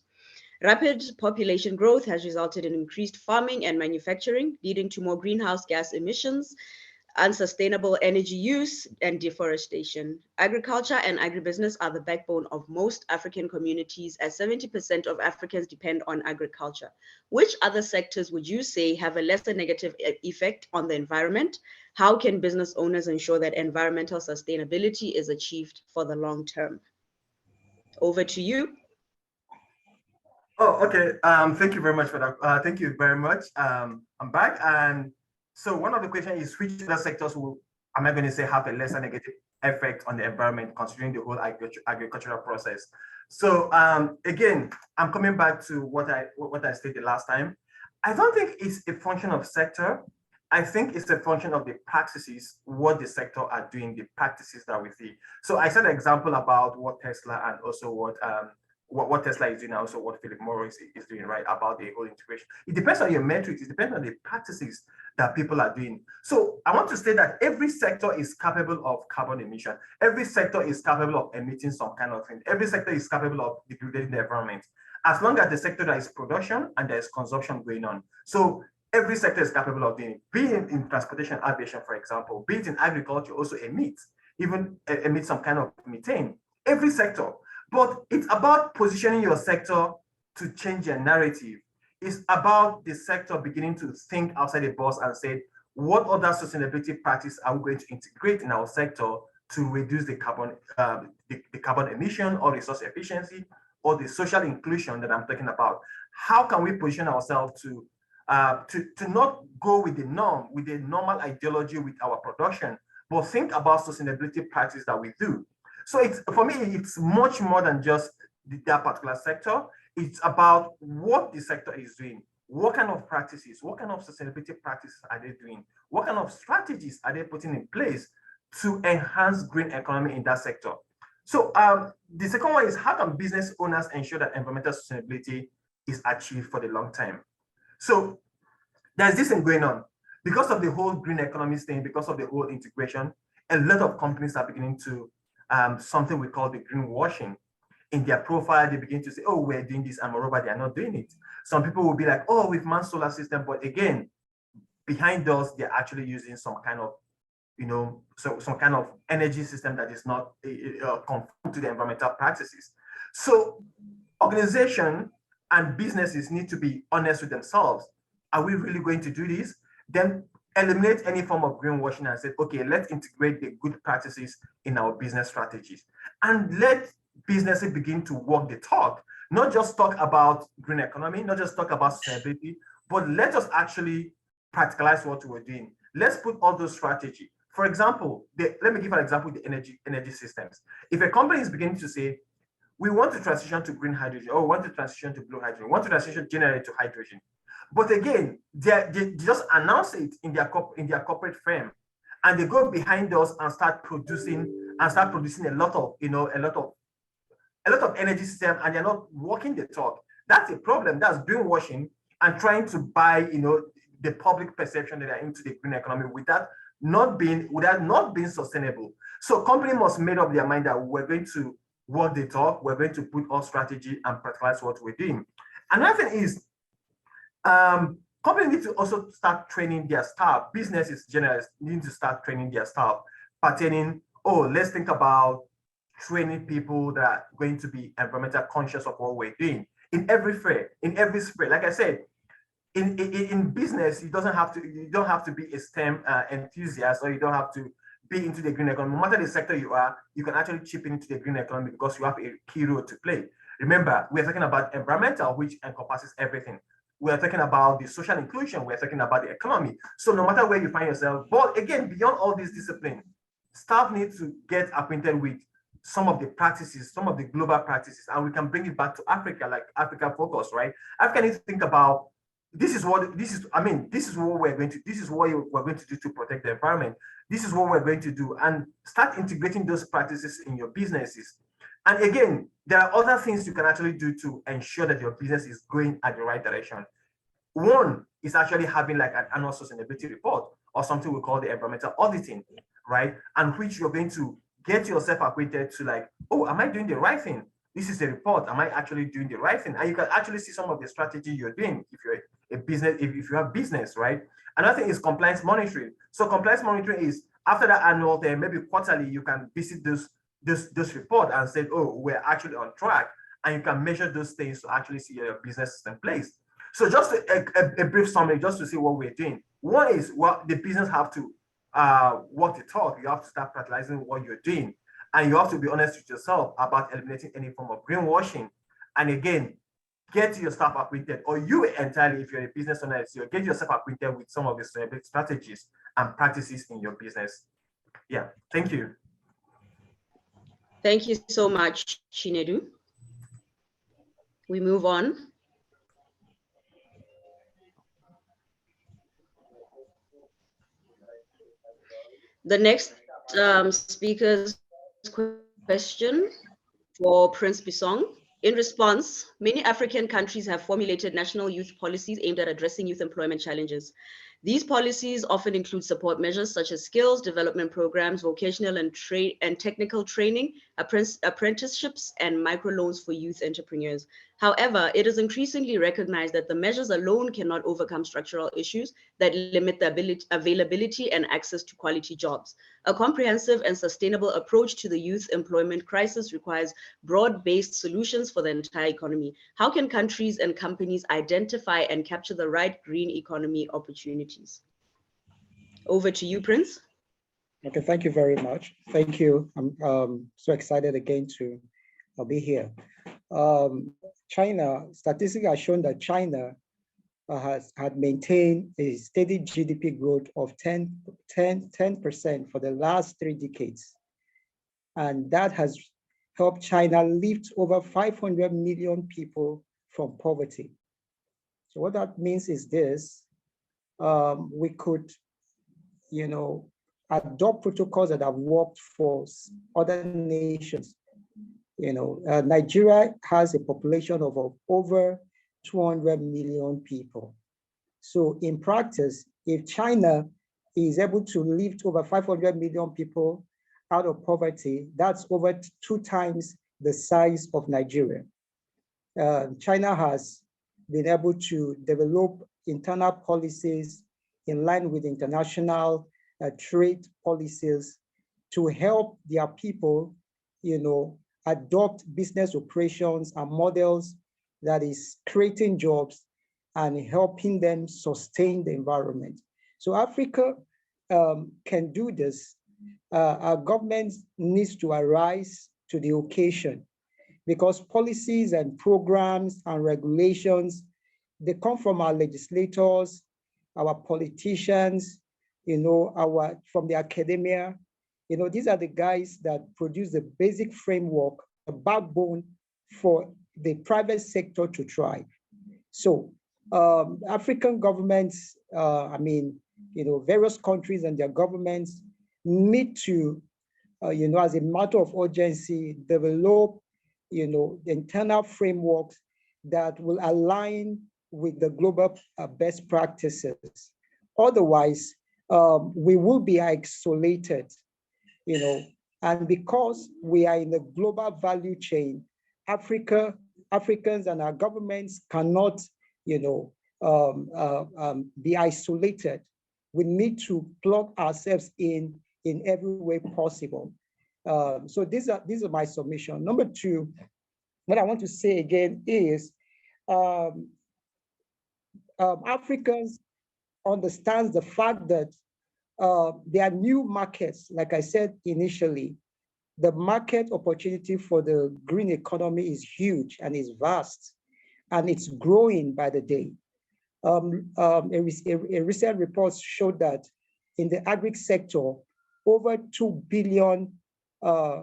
Rapid population growth has resulted in increased farming and manufacturing, leading to more greenhouse gas emissions, unsustainable energy use, and deforestation. Agriculture and agribusiness are the backbone of most African communities, as 70% of Africans depend on agriculture. Which other sectors would you say have a lesser negative effect on the environment? How can business owners ensure that environmental sustainability is achieved for the long term? Over to you. Oh, okay. Thank you very much for that. Thank you very much. I'm back. And so one of the questions is which other sectors will am I going to say, have a lesser negative effect on the environment, considering the whole agricultural process? So again, I'm coming back to what I stated last time. I don't think it's a function of sector. I think it's a function of the practices, what the sector are doing, the practices that we see. So I said an example about what Tesla and also what Tesla is doing, and also what Philip Morris is doing, right, about the whole integration. It depends on your metrics. It depends on the practices that people are doing. So I want to say that every sector is capable of carbon emission. Every sector is capable of emitting some kind of thing. Every sector is capable of degrading the environment, as long as the sector there is production and there is consumption going on. So every sector is capable of doing it. Be it in transportation, aviation, for example, be it in agriculture, also emit some kind of methane. Every sector. But it's about positioning your sector to change your narrative. It's about the sector beginning to think outside the box and say, what other sustainability practice are we going to integrate in our sector to reduce the carbon emission or resource efficiency or the social inclusion that I'm talking about? How can we position ourselves to not go with the norm, with the normal ideology with our production, but think about sustainability practice that we do? So for me, it's much more than just that particular sector. It's about what the sector is doing. What kind of practices, what kind of sustainability practices are they doing? What kind of strategies are they putting in place to enhance green economy in that sector? So the second one is, how can business owners ensure that environmental sustainability is achieved for the long term? So there's this thing going on. Because of the whole green economy thing, because of the whole integration, a lot of companies are beginning to something we call the greenwashing. In their profile, they begin to say, oh, we're doing this, and moreover, they are not doing it. Some people will be like, oh, we've manned solar system, but again, behind those, they're actually using some kind of, some kind of energy system that is not conform to the environmental practices. So organization and businesses need to be honest with themselves. Are we really going to do this? Then eliminate any form of greenwashing and say, okay, let's integrate the good practices in our business strategies. And let businesses begin to walk the talk, not just talk about green economy, not just talk about sustainability, but let us actually practicalize what we're doing. Let's put all those strategies. For example, let me give an example with the energy systems. If a company is beginning to say, we want to transition to green hydrogen, or we want to transition to blue hydrogen, we want to transition generally to hydrogen. But again, they just announce it in their corporate firm, and they go behind us and start producing a lot of energy system, and they're not walking the talk. That's a problem. That's greenwashing and trying to buy the public perception that they're into the green economy without not being sustainable. So company must make up their mind that we're going to walk the talk, we're going to put our strategy and practicalize what we're doing. Another thing is, companies need to also start training their staff. Businesses generally need to start training their staff pertaining, let's think about training people that are going to be environmental conscious of what we're doing in every sphere. Like I said, in business, you don't have to be a STEM enthusiast, or you don't have to be into the green economy. No matter the sector you are, you can actually chip into the green economy because you have a key role to play. Remember, we're talking about environmental, which encompasses everything. We're talking about the social inclusion, we're talking about the economy. So no matter where you find yourself, but again, beyond all these disciplines, staff need to get acquainted with some of the practices, some of the global practices, and we can bring it back to Africa, like Africa Focus, right? Africa needs to think about this is what we're going to do to protect the environment. This is what we're going to do, and start integrating those practices in your businesses. And again, there are other things you can actually do to ensure that your business is going at the right direction. One is actually having like an annual sustainability report, or something we call the environmental auditing, right? And which you're going to get yourself acquainted to, like, oh, am I doing the right thing? This is the report. Am I actually doing the right thing? And you can actually see some of the strategy you're doing if you're a business, if you have business, right? Another thing is compliance monitoring. So compliance monitoring is after that annual thing, maybe quarterly, you can visit this report and say, oh, we're actually on track, and you can measure those things to actually see your business is in place. So just a brief summary, just to see what we're doing. One is, well, the business have to walk the talk. You have to start prioritizing what you're doing, and you have to be honest with yourself about eliminating any form of greenwashing. And again, get your staff acquainted, or you entirely, if you're a business owner, get yourself acquainted with some of the strategies and practices in your business. Yeah, thank you. Thank you so much, Chinedu. We move on. The next speaker's question for Prince Bisong. In response, many African countries have formulated national youth policies aimed at addressing youth employment challenges. These policies often include support measures such as skills development programs, vocational and technical training, apprenticeships, and microloans for youth entrepreneurs. However, it is increasingly recognized that the measures alone cannot overcome structural issues that limit the availability and access to quality jobs. A comprehensive and sustainable approach to the youth employment crisis requires broad-based solutions for the entire economy. How can countries and companies identify and capture the right green economy opportunities? Over to you, Prince. Okay, thank you very much. Thank you. I'm so excited again to be here. China, statistics have shown that China had maintained a steady GDP growth of 10% for the last 3 decades. And that has helped China lift over 500 million people from poverty. So what that means is this, we could, adopt protocols that have worked for other nations. Nigeria has a population of over 200 million people. So in practice, if China is able to lift over 500 million people out of poverty, that's over 2 times the size of Nigeria. China has been able to develop internal policies in line with international trade policies to help their people, adopt business operations and models that is creating jobs and helping them sustain the environment. So Africa can do this. Our government needs to arise to the occasion because policies and programs and regulations, they come from our legislators, our politicians, from the academia. These are the guys that produce the basic framework, the backbone for the private sector to thrive. So African governments, various countries and their governments need to, as a matter of urgency, develop, the internal frameworks that will align with the global best practices. Otherwise, we will be isolated, and because we are in the global value chain, Africans and our governments cannot, be isolated. We need to plug ourselves in every way possible. So these are my submission. Number 2, what I want to say again is Africans understand the fact that there are new markets. Like I said initially, the market opportunity for the green economy is huge and is vast, and it's growing by the day. A recent report showed that in the agri sector, over 2 billion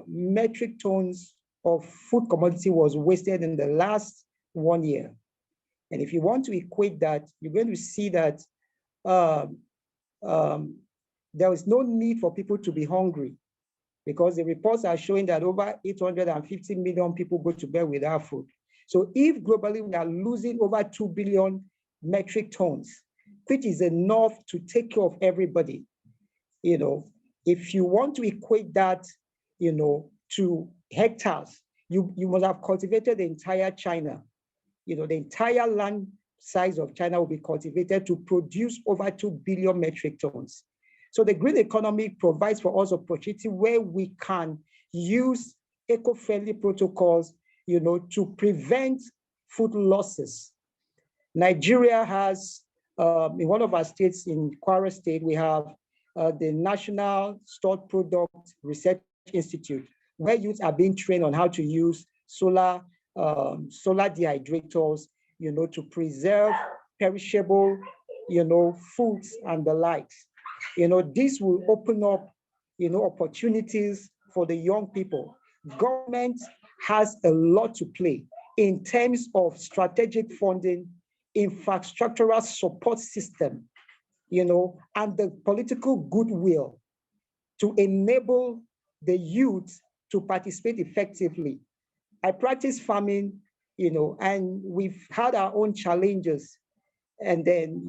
metric tons of food commodity was wasted in the last 1 year. And if you want to equate that, you're going to see that there is no need for people to be hungry, because the reports are showing that over 850 million people go to bed without food. So if globally we are losing over 2 billion metric tons, which is enough to take care of everybody, if you want to equate that, to hectares, you must have cultivated the entire China. The entire land size of China will be cultivated to produce over 2 billion metric tons. So the green economy provides for us opportunity where we can use eco-friendly protocols, to prevent food losses. Nigeria has, in one of our states, in Kwara State, we have the National Stored Product Research Institute, where youths are being trained on how to use solar dehydrators, to preserve perishable, foods and the likes. This will open up, opportunities for the young people. Government has a lot to play in terms of strategic funding, infrastructural support system, and the political goodwill to enable the youth to participate effectively. I practice farming, and we've had our own challenges. And then,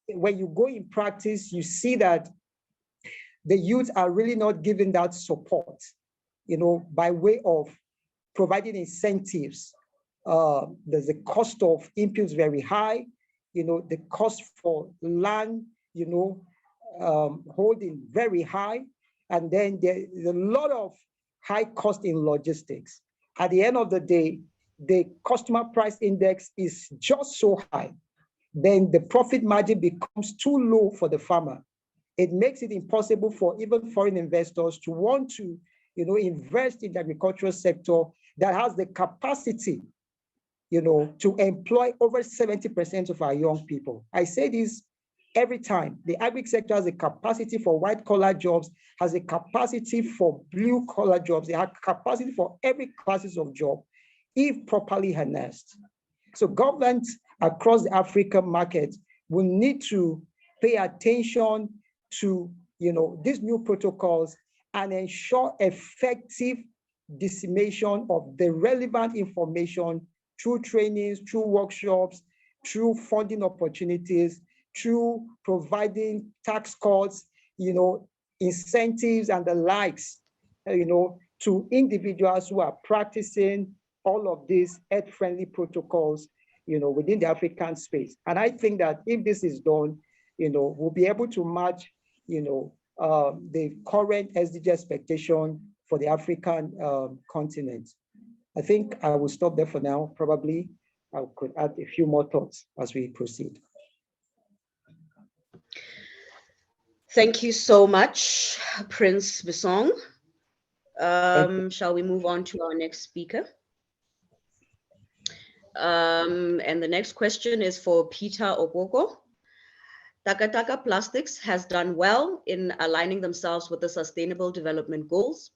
when you go in practice, you see that the youth are really not given that support, by way of providing incentives. There's a cost of inputs very high, the cost for land, holding very high. And then there's a lot of high cost in logistics. At the end of the day, the customer price index is just so high, then the profit margin becomes too low for the farmer. It makes it impossible for even foreign investors to want to, invest in the agricultural sector that has the capacity, to employ over 70% of our young people. I say this every time. The agri sector has a capacity for white-collar jobs, has a capacity for blue-collar jobs, they have capacity for every classes of job, if properly harnessed. So governments across the African market will need to pay attention to, these new protocols and ensure effective dissemination of the relevant information through trainings, through workshops, through funding opportunities, through providing tax cuts, incentives and the likes, to individuals who are practicing all of these earth-friendly protocols, within the African space. And I think that if this is done, we'll be able to match, the current SDG expectation for the African continent. I think I will stop there for now. Probably I could add a few more thoughts as we proceed. Thank you so much, Prince Bisong. Shall we move on to our next speaker? And the next question is for Peter Okoko. Taka Plastics has done well in aligning themselves with the Sustainable Development Goals,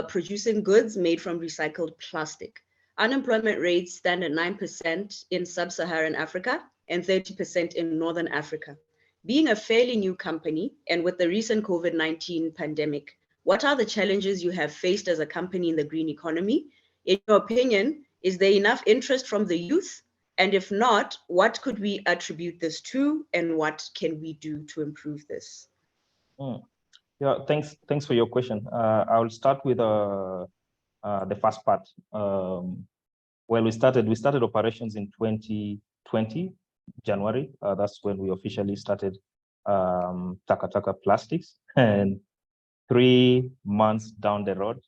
producing goods made from recycled plastic. Unemployment rates stand at 9% in sub-Saharan Africa and 30% in Northern Africa. Being a fairly new company and with the recent COVID-19 pandemic, what are the challenges you have faced as a company in the green economy? In your opinion, is there enough interest from the youth? And if not, what could we attribute this to and what can we do to improve this? Yeah, thanks for your question. I will start with the first part. Well, we started operations in 2020, January. That's when we officially started Taka Plastics. And 3 months down the road,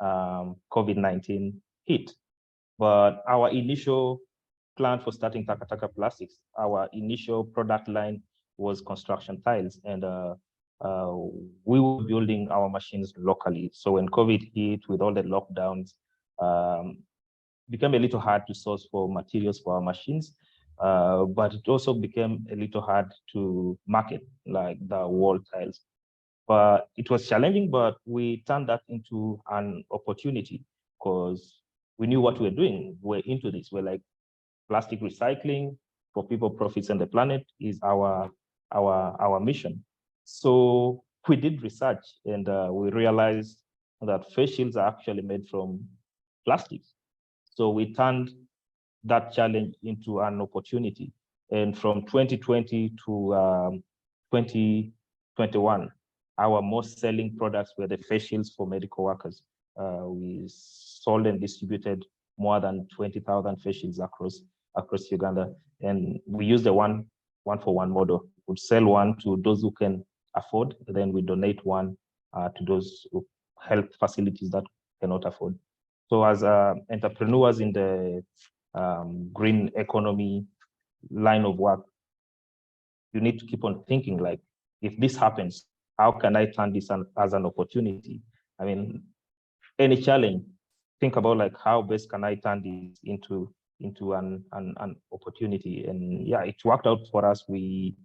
COVID-19 hit. But our initial plan for starting Taka Plastics, our initial product line was construction tiles, and we were building our machines locally. So when COVID hit with all the lockdowns, became a little hard to source for materials for our machines, but it also became a little hard to market, like the wall tiles. But it was challenging, but we turned that into an opportunity because we knew what we were doing. We're into this. We're like, plastic recycling for people, profits, and the planet is our mission. So we did research, and we realized that face shields are actually made from plastics. So we turned that challenge into an opportunity. And from 2020 to 2021, our most selling products were the face shields for medical workers. We sold and distributed more than 20,000 face shields across Uganda. And we use the one-for-one model. We'd sell one to those who can afford, then we donate one to those health facilities that cannot afford. So as entrepreneurs in the green economy line of work, you need to keep on thinking, like, if this happens, how can I turn this as an opportunity? I mean, any challenge, think about like, how best can I turn this into an opportunity? And yeah, it worked out for us. We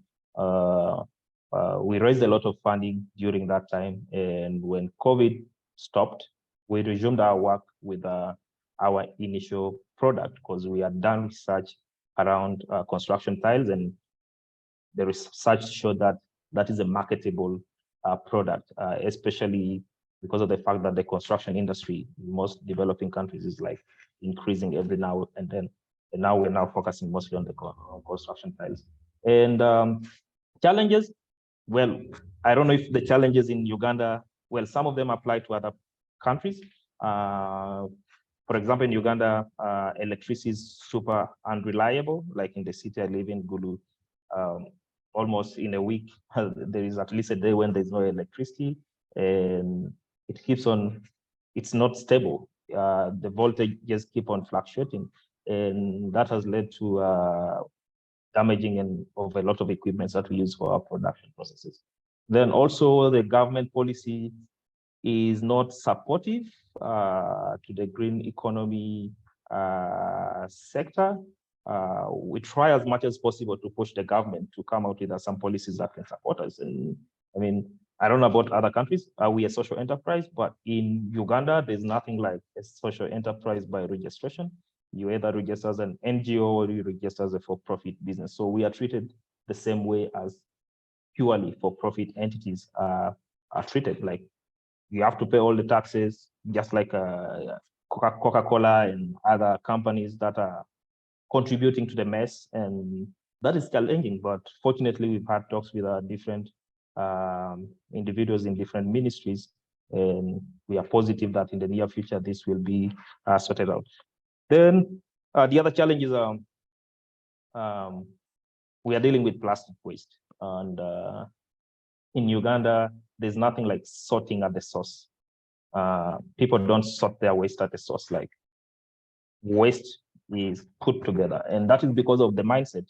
we raised a lot of funding during that time. And when COVID stopped, we resumed our work with our initial product because we had done research around construction tiles, and the research showed that that is a marketable product, especially because of the fact that the construction industry in most developing countries is like increasing every now and then. And now we're focusing mostly on the construction tiles. And challenges, well, I don't know if the challenges in Uganda, well, some of them apply to other countries. For example, in Uganda, electricity is super unreliable. Like in the city I live in, Gulu, almost in a week, there is at least a day when there's no electricity, and it keeps on, it's not stable. The voltage just keep on fluctuating, and that has led to damaging of a lot of equipment that we use for our production processes. Then also the government policy is not supportive to the green economy sector. We try as much as possible to push the government to come out with some policies that can support us. And I mean, I don't know about other countries. We a social enterprise, but in Uganda, there's nothing like a social enterprise by registration. You either register as an NGO or you register as a for-profit business. So we are treated the same way as purely for-profit entities are treated. Like you have to pay all the taxes, just like Coca-Cola and other companies that are contributing to the mess. And that is challenging, but fortunately we've had talks with different individuals in different ministries, and we are positive that in the near future this will be sorted out. Then the other challenges are we are dealing with plastic waste, and in Uganda there's nothing like sorting at the source. People don't sort their waste at the source. Like waste is put together, and that is because of the mindset.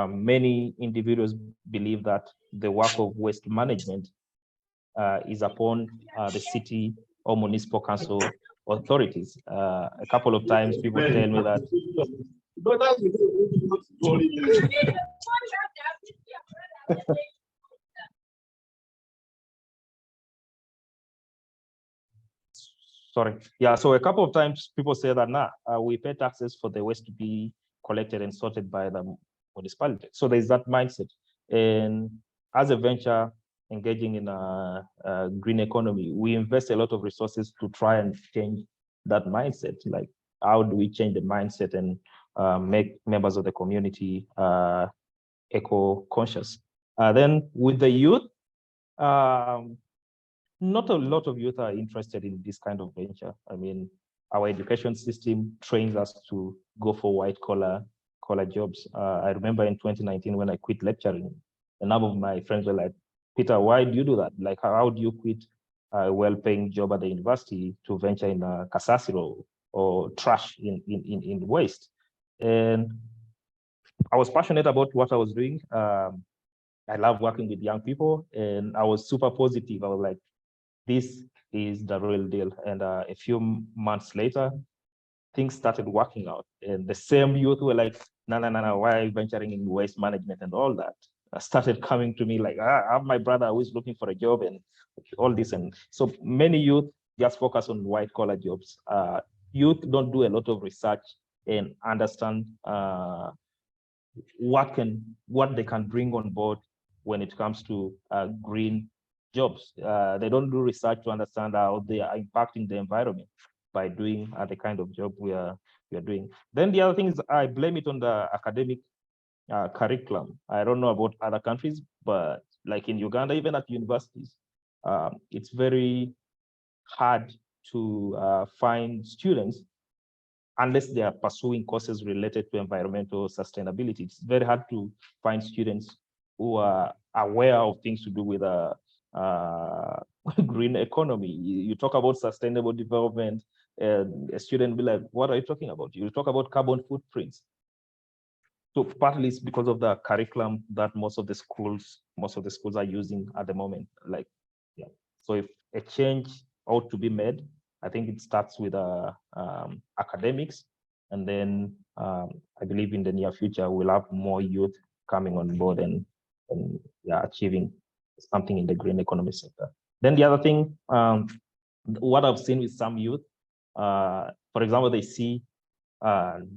Many individuals believe that the work of waste management is upon the city or municipal council authorities. A couple of times people tell me that sorry. Yeah, so a couple of times people say that, we pay taxes for the waste to be collected and sorted by the municipality. So there's that mindset. And as a venture engaging in a green economy, we invest a lot of resources to try and change that mindset. Like, how do we change the mindset and make members of the community eco-conscious? Then with the youth, not a lot of youth are interested in this kind of venture. I mean, our education system trains us to go for white-collar jobs. I remember in 2019 when I quit lecturing, a number of my friends were like, Peter, why do you do that? Like, how do you quit a well-paying job at the university to venture in a kasasiro or trash in waste? And I was passionate about what I was doing. I love working with young people, and I was super positive. I was like, this is the real deal. And a few months later, things started working out. And the same youth were like, no, why are you venturing in waste management and all that? Started coming to me like, I have my brother who is looking for a job and all this. And so many youth just focus on white collar jobs. Youth don't do a lot of research and understand what they can bring on board when it comes to green jobs. They don't do research to understand how they are impacting the environment by doing the kind of job we are doing. Then the other thing is I blame it on the academic curriculum. I don't know about other countries, but like in Uganda, even at universities, it's very hard to find students unless they are pursuing courses related to environmental sustainability. It's very hard to find students who are aware of things to do with green economy. You talk about sustainable development, and a student will be like, what are you talking about? You talk about carbon footprints. So partly it's because of the curriculum that most of the schools are using at the moment. Like, yeah. So if a change ought to be made, I think it starts with academics, and then I believe in the near future we'll have more youth coming on board and achieving something in the green economy sector. Then the other thing, what I've seen with some youth, for example, they see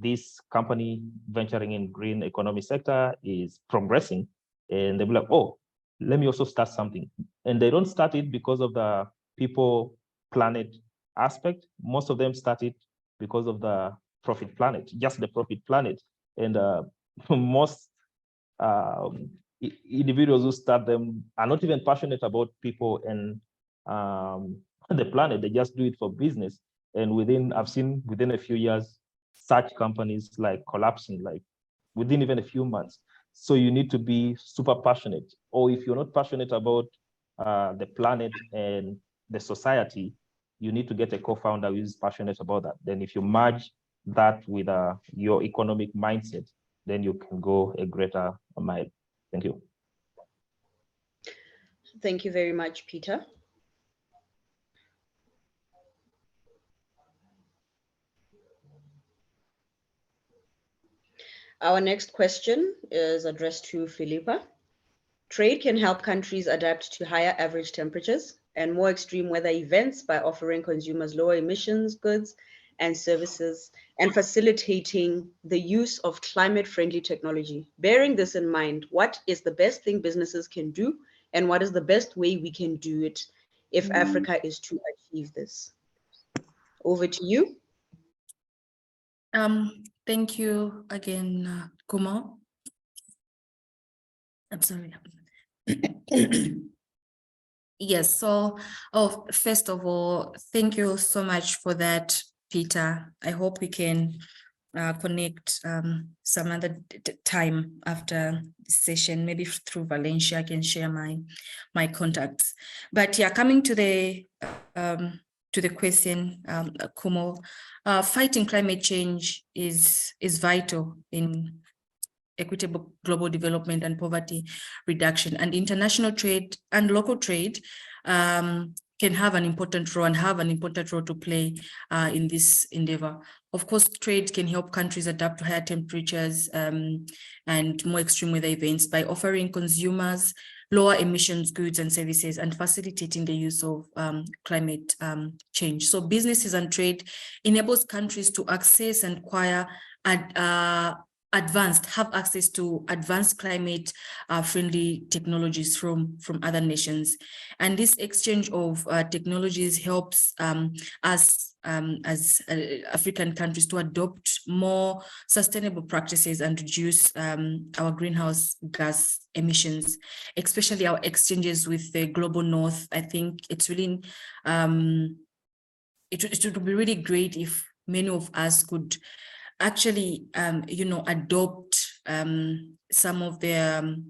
this company venturing in green economy sector is progressing, and they'll be like, oh, let me also start something. And they don't start it because of the people planet aspect. Most of them started because of the profit planet, just the profit planet. And most individuals who start them are not even passionate about people and the planet. They just do it for business. And I've seen within a few years, such companies like collapsing, like within even a few months. So you need to be super passionate. Or if you're not passionate about the planet and the society, you need to get a co-founder who is passionate about that. Then if you merge that with your economic mindset, then you can go a greater mile. Thank you. Thank you very much, Peter. Our next question is addressed to Philippa. Trade can help countries adapt to higher average temperatures and more extreme weather events by offering consumers lower emissions goods and services and facilitating the use of climate-friendly technology. Bearing this in mind, what is the best thing businesses can do, and what is the best way we can do it if Africa is to achieve this? Over to you. Thank you again, Kumo. I'm sorry. Yes, so first of all, thank you so much for that, Peter. I hope we can connect some other time after this session, maybe through Valencia. I can share my contacts. But yeah, coming to the question, Kumo, fighting climate change is vital in equitable global development and poverty reduction, and international trade and local trade can have an important role to play in this endeavor. Of course, trade can help countries adapt to higher temperatures and more extreme weather events by offering consumers lower emissions goods and services and facilitating the use of climate change. So businesses and trade enables countries to access and acquire have access to advanced climate friendly technologies from other nations. And this exchange of technologies helps us as African countries to adopt more sustainable practices and reduce our greenhouse gas emissions, especially our exchanges with the global north. I think it's really, it would be really great if many of us could actually, adopt some of the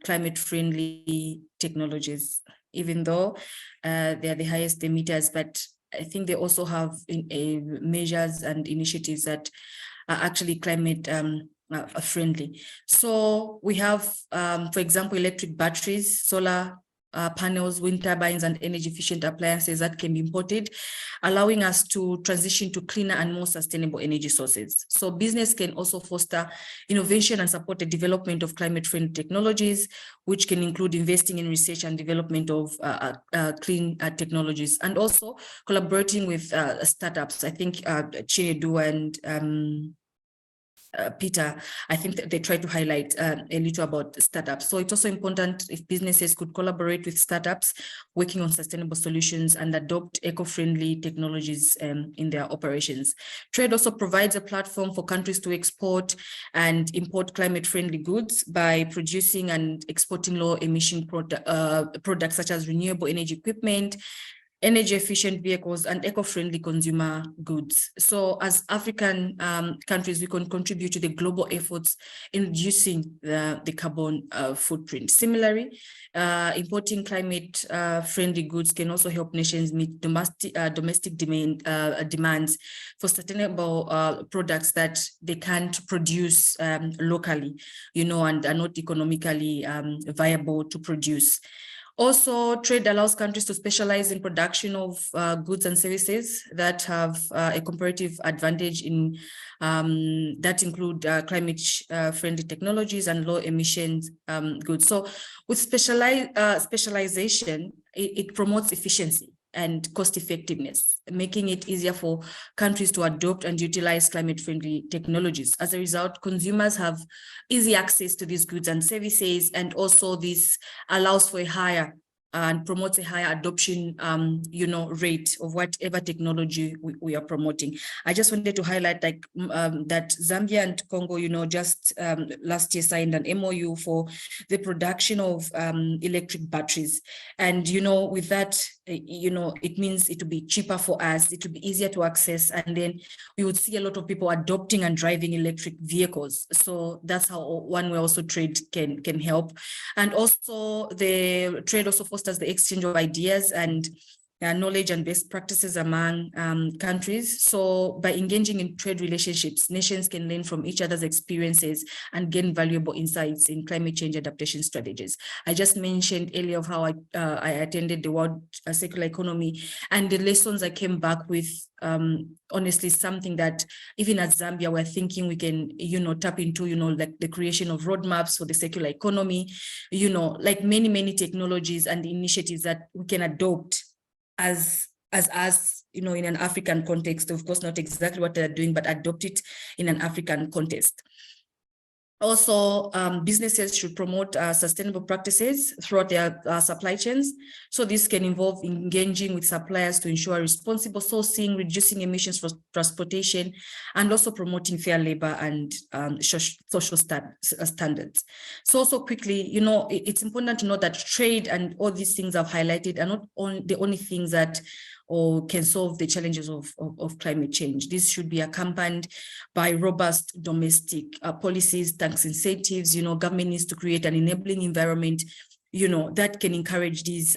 climate-friendly technologies, even though they are the highest emitters, but I think they also have measures and initiatives that are actually climate friendly. So we have, for example, electric batteries, solar panels, wind turbines, and energy efficient appliances that can be imported, allowing us to transition to cleaner and more sustainable energy sources. So business can also foster innovation and support the development of climate-friendly technologies, which can include investing in research and development of clean technologies, and also collaborating with startups. I think Chinedu and Peter, I think that they try to highlight a little about startups. So it's also important if businesses could collaborate with startups working on sustainable solutions and adopt eco-friendly technologies in their operations. Trade also provides a platform for countries to export and import climate-friendly goods by producing and exporting low-emission products such as renewable energy equipment, energy efficient vehicles, and eco-friendly consumer goods. So as African countries, we can contribute to the global efforts in reducing the carbon footprint. Similarly, importing climate friendly goods can also help nations meet domestic demands for sustainable products that they can't produce locally, and are not economically viable to produce. Also, trade allows countries to specialize in production of goods and services that have a comparative advantage in that include climate-friendly technologies and low emissions goods. So with specialization, it promotes efficiency and cost effectiveness, making it easier for countries to adopt and utilize climate-friendly technologies. As a result, consumers have easy access to these goods and services, and also this allows for a higher and promotes a higher adoption, rate of whatever technology we are promoting. I just wanted to highlight that Zambia and Congo, just last year signed an MOU for the production of electric batteries. And, with that, it means it will be cheaper for us, it will be easier to access, and then we would see a lot of people adopting and driving electric vehicles. So that's how one way also trade can help. And also the trade also fosters the exchange of ideas and knowledge and best practices among countries. So by engaging in trade relationships, nations can learn from each other's experiences and gain valuable insights in climate change adaptation strategies. I just mentioned earlier of how I attended the World Circular Economy, and the lessons I came back with, honestly, something that even at Zambia, we're thinking we can, tap into, like the creation of roadmaps for the circular economy, like many technologies and initiatives that we can adopt as in an African context. Of course, not exactly what they're doing, but adopt it in an African context. Also, businesses should promote sustainable practices throughout their supply chains. So this can involve engaging with suppliers to ensure responsible sourcing, reducing emissions for transportation, and also promoting fair labor and social standards. So also quickly, it's important to note that trade and all these things I've highlighted are not the only things that or can solve the challenges of climate change. This should be accompanied by robust domestic policies, tax incentives. Government needs to create an enabling environment, that can encourage these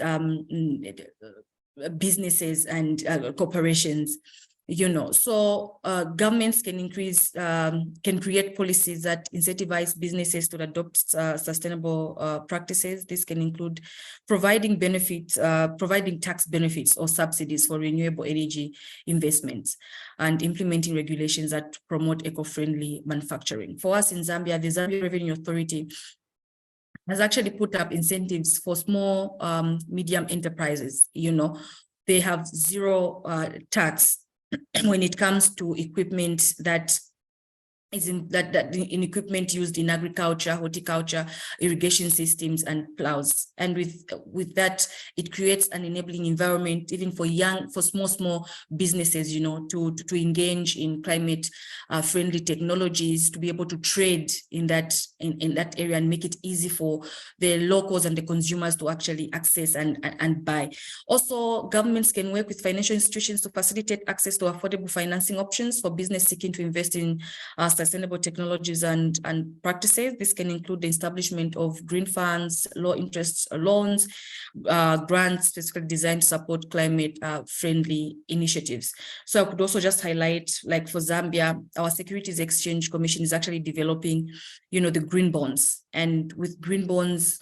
businesses and corporations. So governments can create policies that incentivize businesses to adopt sustainable practices. This can include providing tax benefits or subsidies for renewable energy investments, and implementing regulations that promote eco-friendly manufacturing. For us in Zambia, the Zambia Revenue Authority has actually put up incentives for small, medium enterprises. They have zero tax when it comes to equipment that is in equipment used in agriculture, horticulture, irrigation systems, and plows. And with that, it creates an enabling environment even for small businesses, to engage in climate friendly technologies, to be able to trade in that area and make it easy for the locals and the consumers to actually access and buy. Also, governments can work with financial institutions to facilitate access to affordable financing options for business seeking to invest in sustainable technologies and practices. This can include the establishment of green funds, low interest loans, grants specifically designed to support climate friendly initiatives. So I could also just highlight, like for Zambia, our Securities Exchange Commission is actually developing, the green bonds. And with green bonds,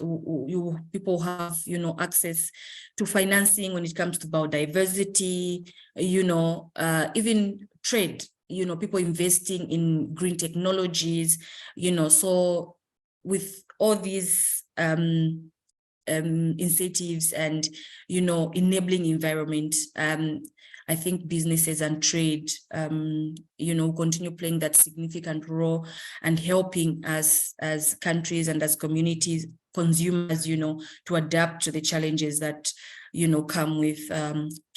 people have, access to financing when it comes to biodiversity, even trade. People investing in green technologies, so with all these incentives and, enabling environment, I think businesses and trade, continue playing that significant role and helping us as countries and as communities, consumers, to adapt to the challenges that come with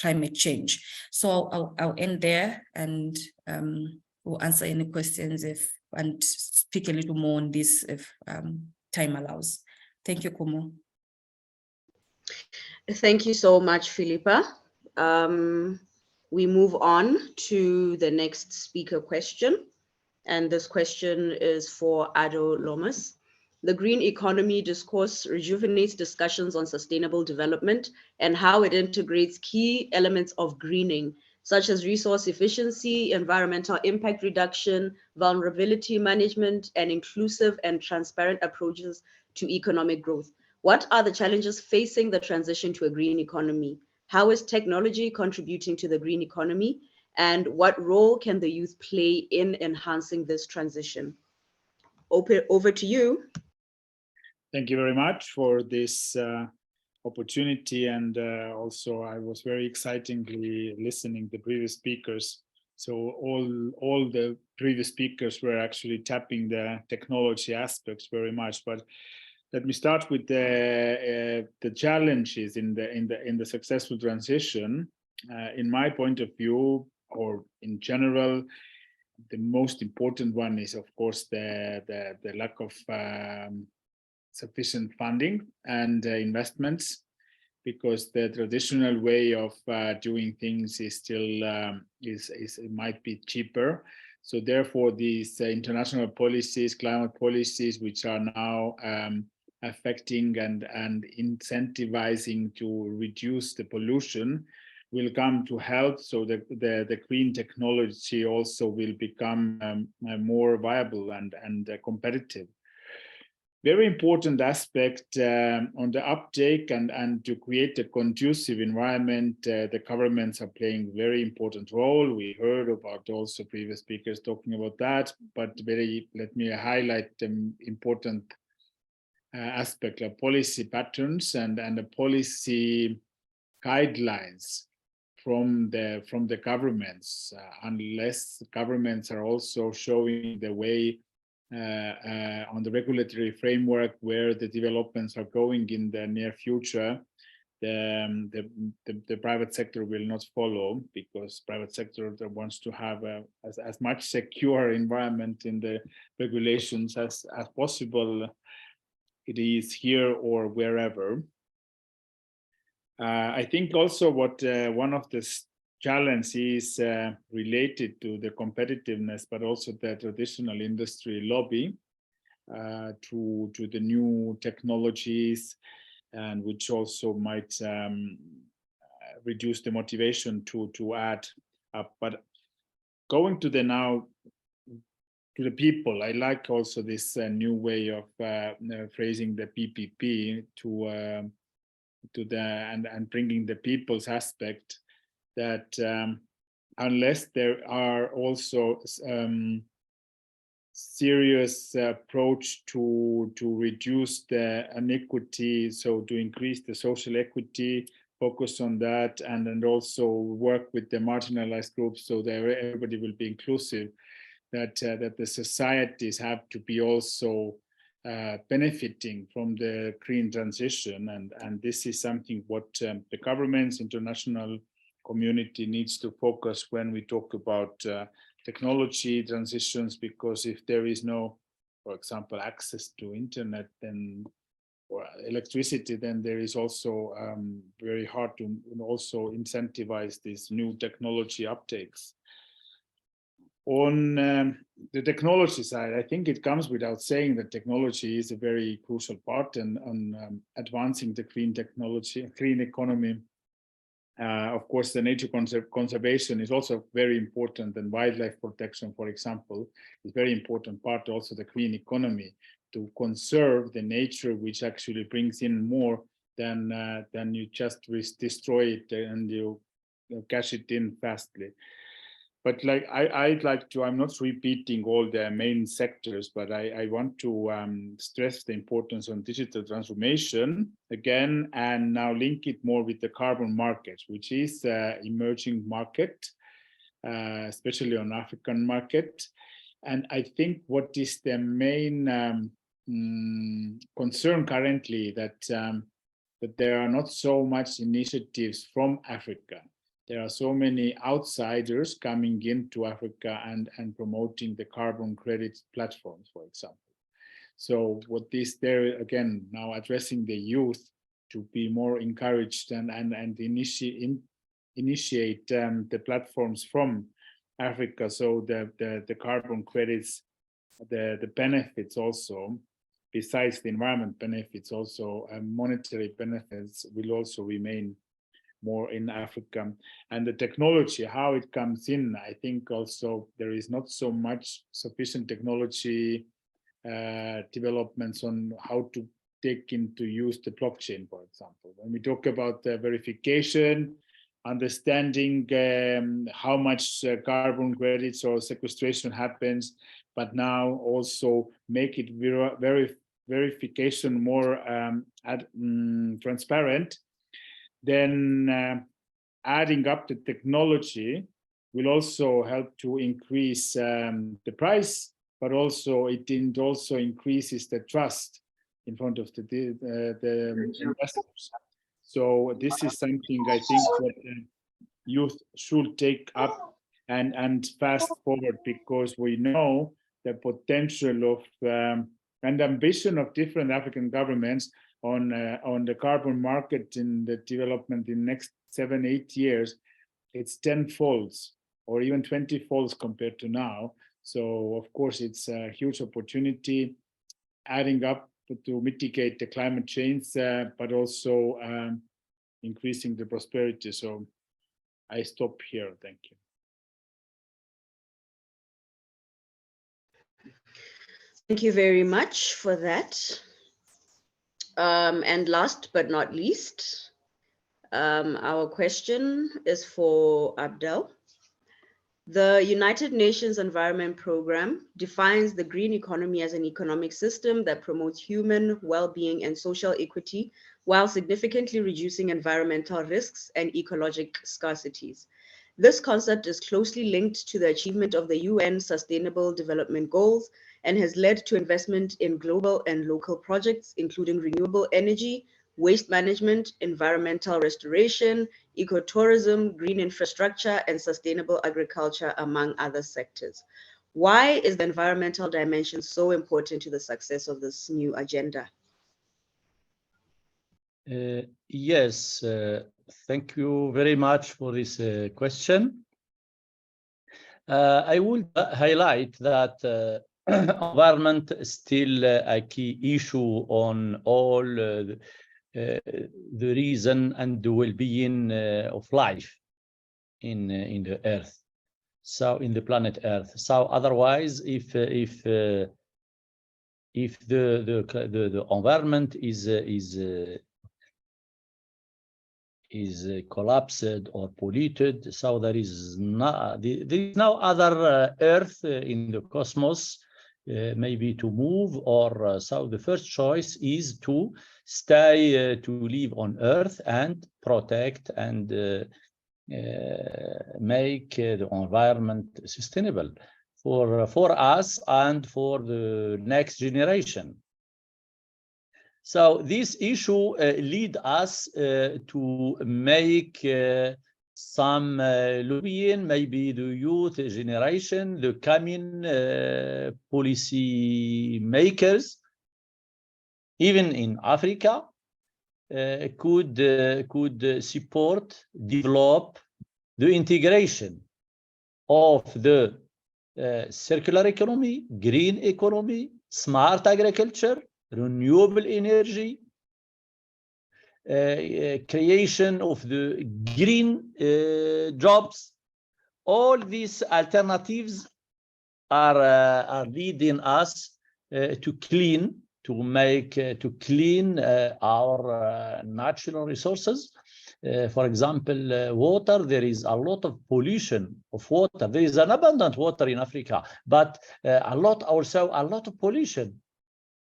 climate change. So I'll end there, and we'll answer any questions and speak a little more on this if time allows. Thank you, Kumo. Thank you so much, Philippa. We move on to the next speaker question. And this question is for Ado Lomas. The green economy discourse rejuvenates discussions on sustainable development and how it integrates key elements of greening, such as resource efficiency, environmental impact reduction, vulnerability management, and inclusive and transparent approaches to economic growth. What are the challenges facing the transition to a green economy? How is technology contributing to the green economy? And what role can the youth play in enhancing this transition? Over to you. Thank you very much for this opportunity. And also, I was very excitingly listening to the previous speakers. So all the previous speakers were actually tapping the technology aspects very much. But let me start with the challenges in the successful transition. In my point of view, or in general, the most important one is, of course, the lack of sufficient funding and investments, because the traditional way of doing things is still it might be cheaper. So therefore, these international policies, climate policies, which are now affecting and incentivizing to reduce the pollution, will come to help, so that the green technology also will become more viable and competitive. Very important aspect on the uptake and to create a conducive environment. The governments are playing a very important role. We heard about also previous speakers talking about that, but let me highlight the important aspect of policy patterns and the policy guidelines from the governments, unless governments are also showing the way on the regulatory framework where the developments are going in the near future, the private sector will not follow, because private sector wants to have as much secure environment in the regulations as possible. It is here or wherever. I think also what one of the challenges is related to the competitiveness, but also the traditional industry lobby to the new technologies, and which also might reduce the motivation to add up. But going to the people, I like also this new way of phrasing the PPP and bringing the people's aspect, that unless there are also serious approach to reduce the inequity, so to increase the social equity, focus on that, and also work with the marginalized groups so that everybody will be inclusive, that the societies have to be also benefiting from the green transition, and this is something what the governments, international community needs to focus when we talk about technology transitions, because if there is no, for example, access to internet or electricity, then there is also very hard to also incentivize these new technology uptakes. On the technology side, I think it comes without saying that technology is a very crucial part on advancing the green technology, green economy. Of course, the nature conservation is also very important, and wildlife protection, for example, is very important part also the green economy, to conserve the nature, which actually brings in more than you just destroy it and you cash it in fastly. But like I'd like to, I'm not repeating all the main sectors, but I want to stress the importance on digital transformation again, and now link it more with the carbon market, which is an emerging market, especially on African market. And I think what is the main concern currently, that there are not so much initiatives from Africa. There are so many outsiders coming into Africa and promoting the carbon credit platforms, for example. So what is there again now addressing the youth to be more encouraged and initiate the platforms from Africa, so the carbon credits, the benefits also, besides the environment benefits, also monetary benefits will also remain more in Africa. And the technology, how it comes in, I think also there is not so much sufficient technology developments on how to take into use the blockchain, for example. When we talk about verification, understanding how much carbon credits or sequestration happens, but now also make it verification more transparent, then adding up the technology will also help to increase the price, but also it also increases the trust in front of the investors. So this is something I think that youth should take up and fast forward, because we know the potential of and ambition of different African governments on the carbon market in the development in next 7-8 years. It's 10-folds or even 20-folds compared to now. So of course it's a huge opportunity, adding up to mitigate the climate change, but also increasing the prosperity. So I stop here. Thank you. Thank you very much for that. And last but not least, our question is for Abdel. The United Nations Environment Programme defines the green economy as an economic system that promotes human well-being and social equity while significantly reducing environmental risks and ecologic scarcities. This concept is closely linked to the achievement of the UN Sustainable Development Goals and has led to investment in global and local projects, including renewable energy, waste management, environmental restoration, ecotourism, green infrastructure, and sustainable agriculture, among other sectors. Why is the environmental dimension so important to the success of this new agenda? Yes, thank you very much for this question. I will highlight that environment is still a key issue on all the reason and the well-being of life in the earth, so in the planet Earth. So otherwise, if the environment is collapsed or polluted, so there is no other Earth in the cosmos maybe to move, or so the first choice is to stay to live on Earth and protect and make the environment sustainable for us and for the next generation. So this issue lead us to make some lobbying, maybe the youth generation, the coming policy makers, even in Africa, could support, develop the integration of the circular economy, green economy, smart agriculture, renewable energy, creation of the green jobs. All these alternatives are leading us to clean our natural resources. For example, water. There is a lot of pollution of water. There is an abundant water in Africa, but a lot of pollution.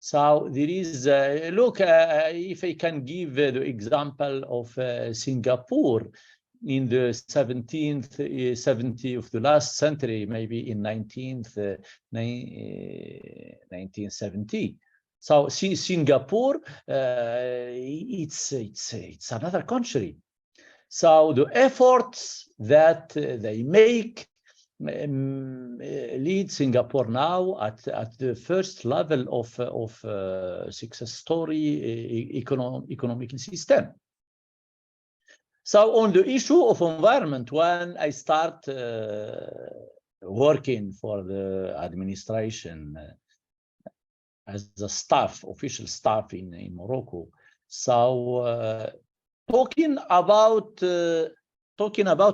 So there is, look, if I can give the example of Singapore in the 70 of the last century, maybe in 1970. So Singapore, it's another country. So the efforts that they make lead Singapore now at the first level of success story economic system. So on the issue of environment, when I start working for the administration as a staff, official staff in Morocco, so talking about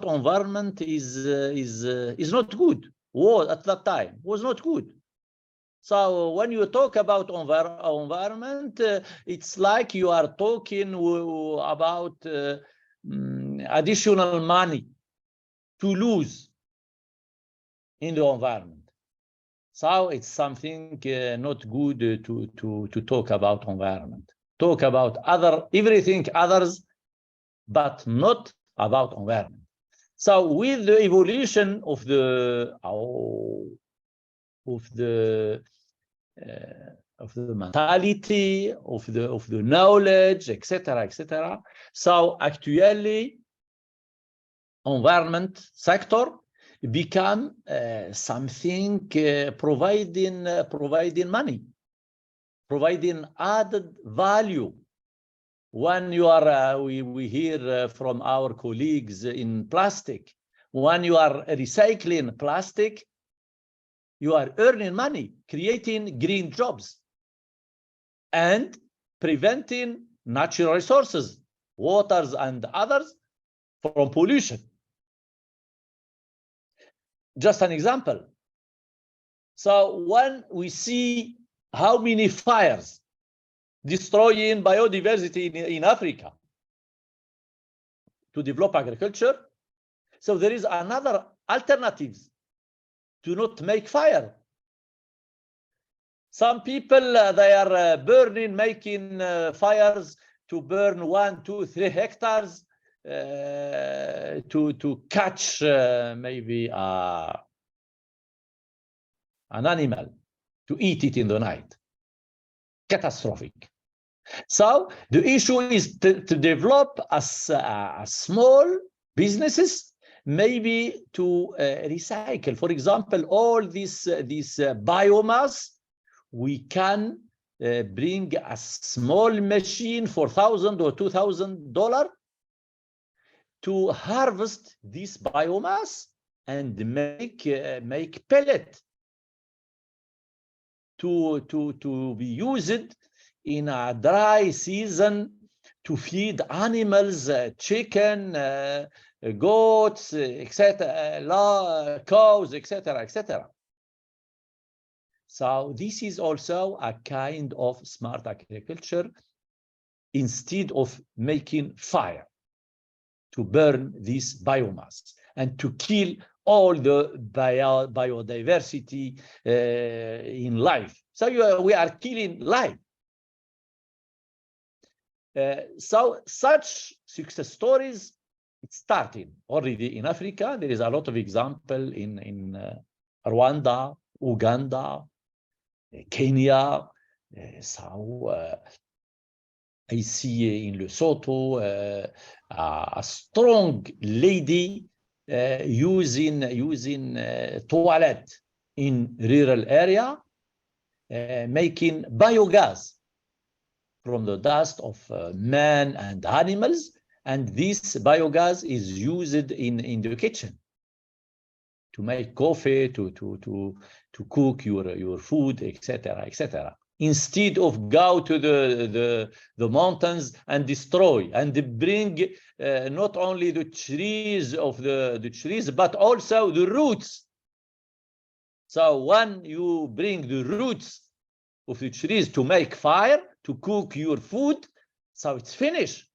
environment is not good. At that time was not good. So when you talk about environment, it's like you are talking about additional money to lose in the environment. So it's something not good to talk about environment. Talk about everything others, but not about environment. So with the evolution of the mentality, of the knowledge, etc. So actually, environment sector become something providing money, providing added value. When you are, we hear from our colleagues in plastic, when you are recycling plastic, you are earning money, creating green jobs, and preventing natural resources, waters and others, from pollution. Just an example. So when we see how many fires destroying biodiversity in Africa to develop agriculture, so there is another alternatives to not make fire. Some people, they are making fires to burn 1, 2, 3 hectares to catch maybe an animal, to eat it in the night. Catastrophic. So the issue is to develop a small businesses, maybe to recycle. For example, all this biomass, we can bring a small machine for $1,000 or $2,000 to harvest this biomass and make pellet to be used in a dry season to feed animals, chicken, goats, etc., cows, etc. So this is also a kind of smart agriculture, instead of making fire to burn this biomass and to kill all the biodiversity in life. So we are killing life. So such success stories, it's starting already in Africa. There is a lot of example in Rwanda, Uganda, Kenya. I see in Lesotho a strong lady using toilet in rural area, making biogas from the dust of men and animals, and this biogas is used in the kitchen to make coffee, to cook your food, etc. Instead of go to the mountains and destroy and bring not only the trees but also the roots. So when you bring the roots of the trees to make fire, to cook your food, so it's finished.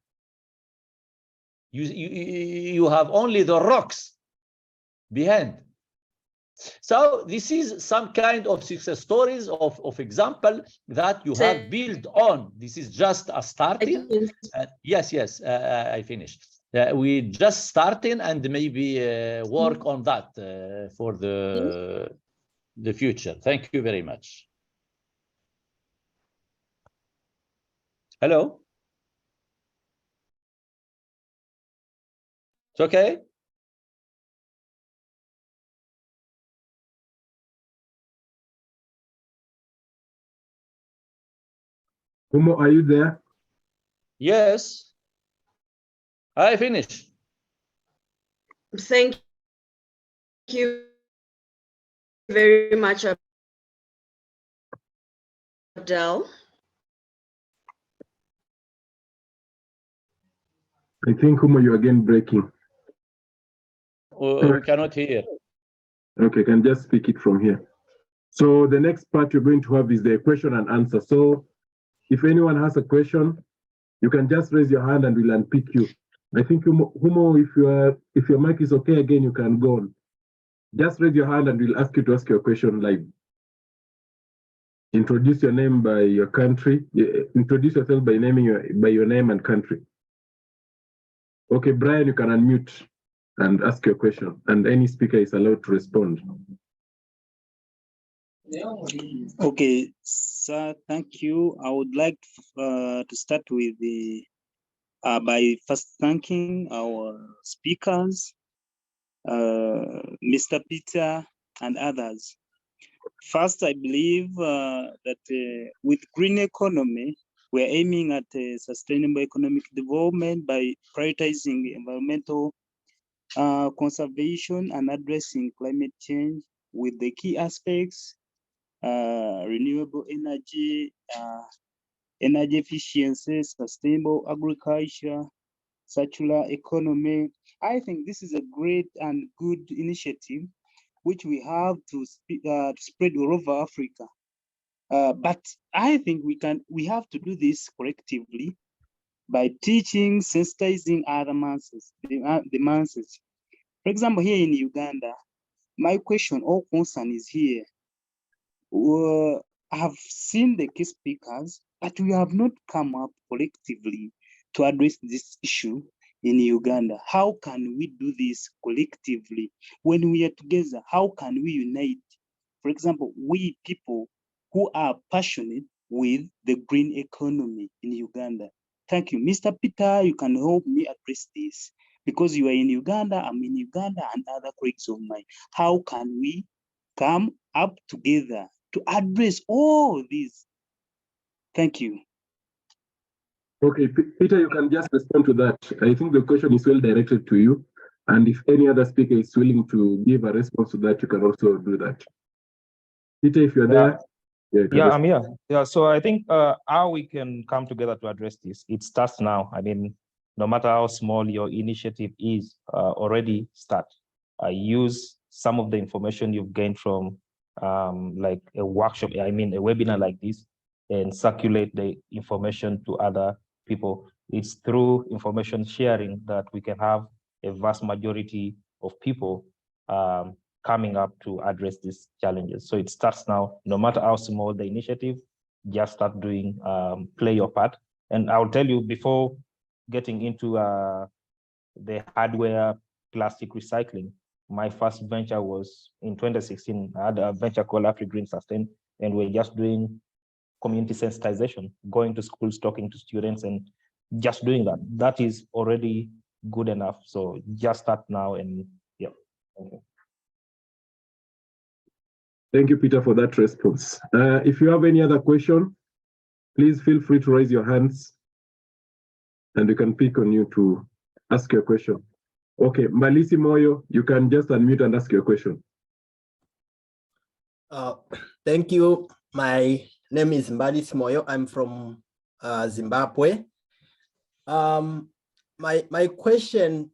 You have only the rocks behind. So this is some kind of success stories of example that you have built on. This is just a starting. Yes, I finished. We just starting and maybe work on that for the future. Thank you very much. Hello. It's okay. Kumo, are you there? Yes, I finished. Thank you very much, Abdel. I think, Kumo, you're again breaking. We cannot hear. Okay, can just speak it from here. So the next part you're going to have is the question and answer. So if anyone has a question, you can just raise your hand and we'll unpick you. I think Humo, if your mic is okay again, you can go on. Just raise your hand and we'll ask you to ask your question live. Introduce your name by your country. Introduce yourself by naming your name and country. Okay, Brian, you can unmute and ask your question, and any speaker is allowed to respond. Okay, sir, thank you. I would like to start with by first thanking our speakers, Mr. Peter and others. First, I believe that with green economy, we're aiming at sustainable economic development by prioritizing environmental conservation and addressing climate change with the key aspects, renewable energy, energy efficiency, sustainable agriculture, circular economy. I think this is a great and good initiative which we have to spread all over Africa. But I think we have to do this collectively by teaching, sensitizing other masses, the masses. For example, here in Uganda, my question or concern is here. I have seen the key speakers, but we have not come up collectively to address this issue in Uganda. How can we do this collectively? When we are together, how can we unite? For example, we people who are passionate with the green economy in Uganda. Thank you. Mr. Peter, you can help me address this because you are in Uganda, I'm in Uganda, and other colleagues of mine. How can we come up together to address all these? Thank you. Okay, Peter, you can just respond to that. I think the question is well directed to you. And if any other speaker is willing to give a response to that, you can also do that. Peter, if you're there. Yeah, I'm here. Yeah, so I think how we can come together to address this, it starts now. I mean, no matter how small your initiative is, already start. Use some of the information you've gained from like a workshop, I mean, a webinar like this, and circulate the information to other people. It's through information sharing that we can have a vast majority of people coming up to address these challenges. So it starts now, no matter how small the initiative, just start doing, play your part. And I'll tell you, before getting into the hardware plastic recycling, my first venture was in 2016. I had a venture called AfriGreen Sustain, and we're just doing community sensitization, going to schools, talking to students, and just doing that. That is already good enough. So just start now, and yeah. Thank you. Thank you, Peter, for that response. If you have any other question, please feel free to raise your hands and we can pick on you to ask your question. Okay, Malisi Moyo, you can just unmute and ask your question. Thank you. My name is Malisi Moyo. I'm from Zimbabwe. My question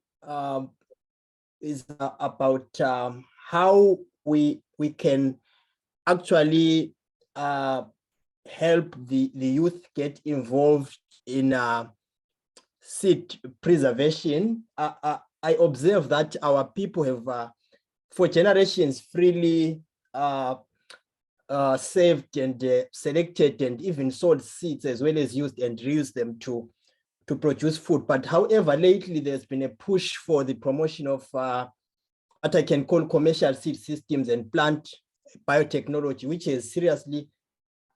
is about how we can actually help the youth get involved in seed preservation. I observe that our people have for generations freely saved and selected and even sold seeds, as well as used and reused them to produce food. But however, lately there's been a push for the promotion of what I can call commercial seed systems and plant biotechnology, which has seriously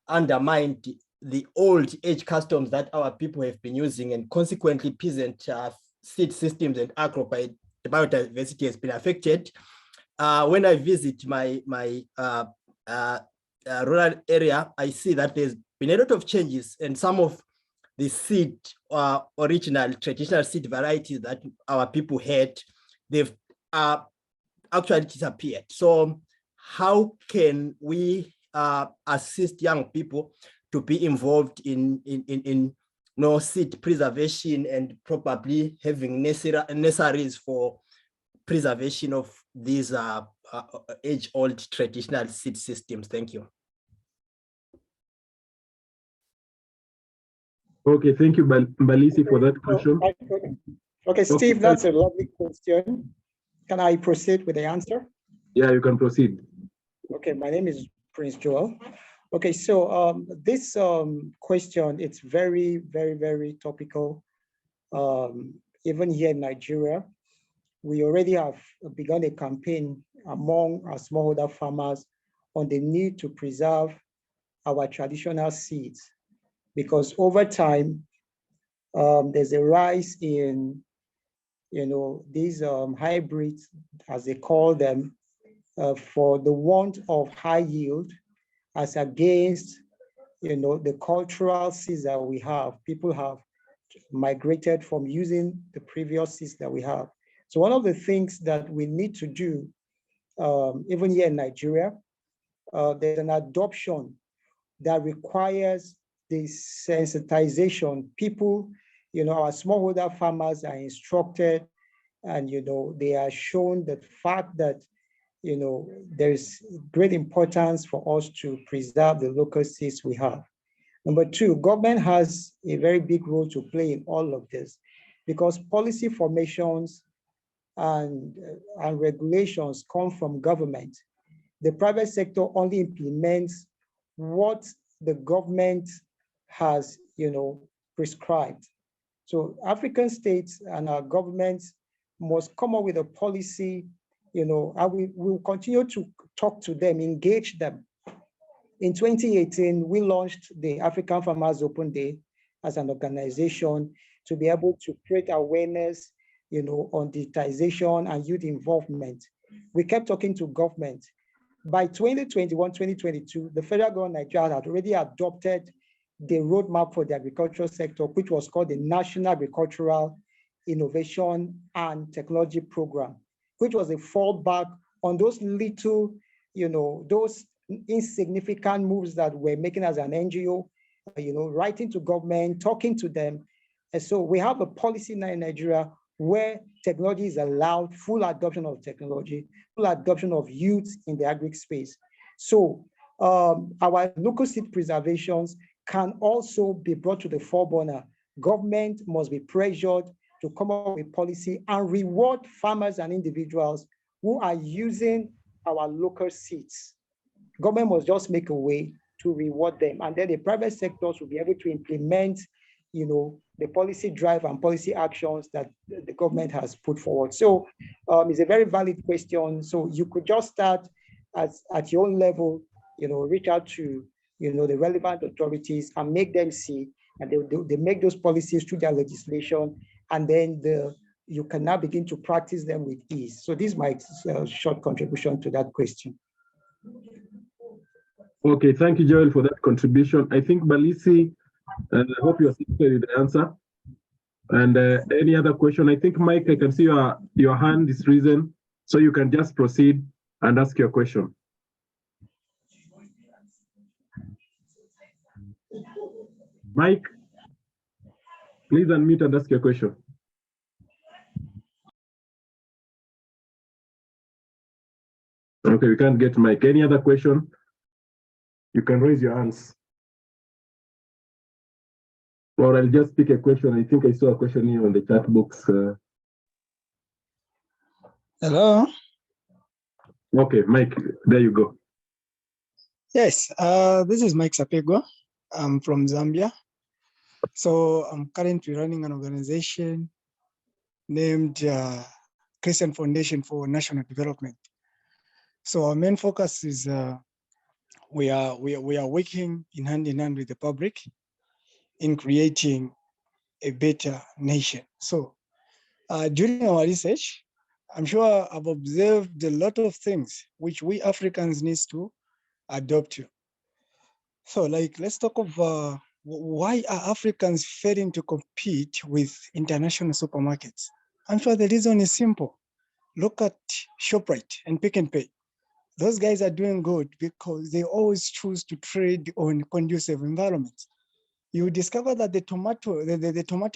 undermined the old age customs that our people have been using, and consequently peasant seed systems and biodiversity has been affected. When I visit my rural area, I see that there's been a lot of changes, and some of the seed original traditional seed varieties that our people had, they've actually disappeared. So how can we assist young people to be involved in seed preservation and probably having nurseries for preservation of these age-old traditional seed systems. Thank you. Okay, thank you, Mbalisi, for that question. Okay, Steve, that's a lovely question. Can I proceed with the answer? Yeah, you can proceed. Okay, my name is Prince Joel. Okay, so this question, it's very, very, very topical. Even here in Nigeria, we already have begun a campaign among our smallholder farmers on the need to preserve our traditional seeds, because over time, there's a rise in, these hybrids, as they call them, for the want of high yield, as against, the cultural seeds that we have. People have migrated from using the previous seeds that we have. So one of the things that we need to do, even here in Nigeria, there's an adoption that requires the sensitization. People, our smallholder farmers are instructed, and they are shown the fact that there's great importance for us to preserve the local seeds we have. Number two, government has a very big role to play in all of this, because policy formations and regulations come from government. The private sector only implements what the government has, prescribed. So African states and our governments must come up with a policy, and we will continue to talk to them, engage them. In 2018, we launched the African Farmers Open Day as an organization to be able to create awareness, on digitization and youth involvement. We kept talking to government. By 2021, 2022, the federal government of Nigeria had already adopted the roadmap for the agricultural sector, which was called the National Agricultural Innovation and Technology Program, which was a fallback on those little, those insignificant moves that we're making as an NGO, writing to government, talking to them. And so we have a policy now in Nigeria where technology is allowed, full adoption of technology, full adoption of youth in the agri space. So our local seed preservations can also be brought to the forefront. Government must be pressured to come up with policy and reward farmers and individuals who are using our local seeds. Government must just make a way to reward them, and then the private sectors will be able to implement, the policy drive and policy actions that the government has put forward. So it's a very valid question. So you could just start at your own level, reach out to, the relevant authorities and make them see, and they make those policies through their legislation, and then you can now begin to practice them with ease. So this is my short contribution to that question. Okay, thank you, Joel, for that contribution. I think, Mbalisi, I hope you're satisfied with the answer. And any other question? I think, Mike, I can see your hand is risen, so you can just proceed and ask your question. Mike, please unmute and ask your question. Okay, we can't get Mike. Any other question? You can raise your hands. Or I'll just pick a question. I think I saw a question here on the chat box. Hello. Okay, Mike, there you go. Yes, this is Mike Sapegwa. I'm from Zambia. So I'm currently running an organization named Christian Foundation for National Development. So our main focus is we are working in hand with the public in creating a better nation. So during our research, I'm sure I've observed a lot of things which we Africans need to adopt to. So let's talk of why are Africans failing to compete with international supermarkets? I'm sure the reason is simple. Look at ShopRite and Pick and Pay. Those guys are doing good because they always choose to trade on conducive environments. You discover that the tomato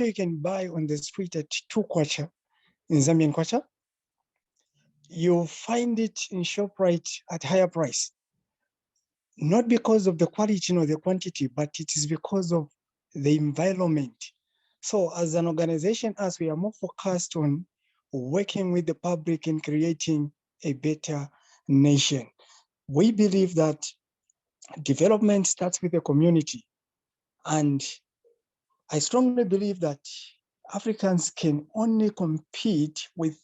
you can buy on the street at 2 kwacha in Zambian kwacha you find it in ShopRite at higher price. Not because of the quality nor the quantity, but it is because of the environment. So as an organization, as we are more focused on working with the public in creating a better nation. We believe that development starts with the community. And I strongly believe that Africans can only compete with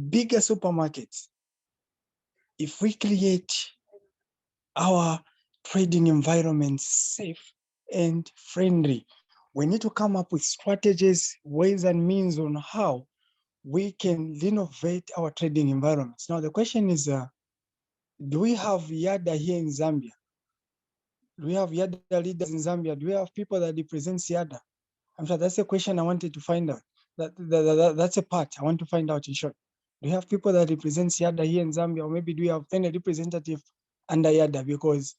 bigger supermarkets if we create our trading environment safe and friendly. We need to come up with strategies, ways and means on how we can innovate our trading environments. Now, the question is, do we have YADA here in Zambia? Do we have YADA leaders in Zambia? Do we have people that represent YADA? I'm sure that's a question I wanted to find out. That's a part I want to find out in short. Do you have people that represent YADA here in Zambia, or maybe do you have any representative under YADA? Because,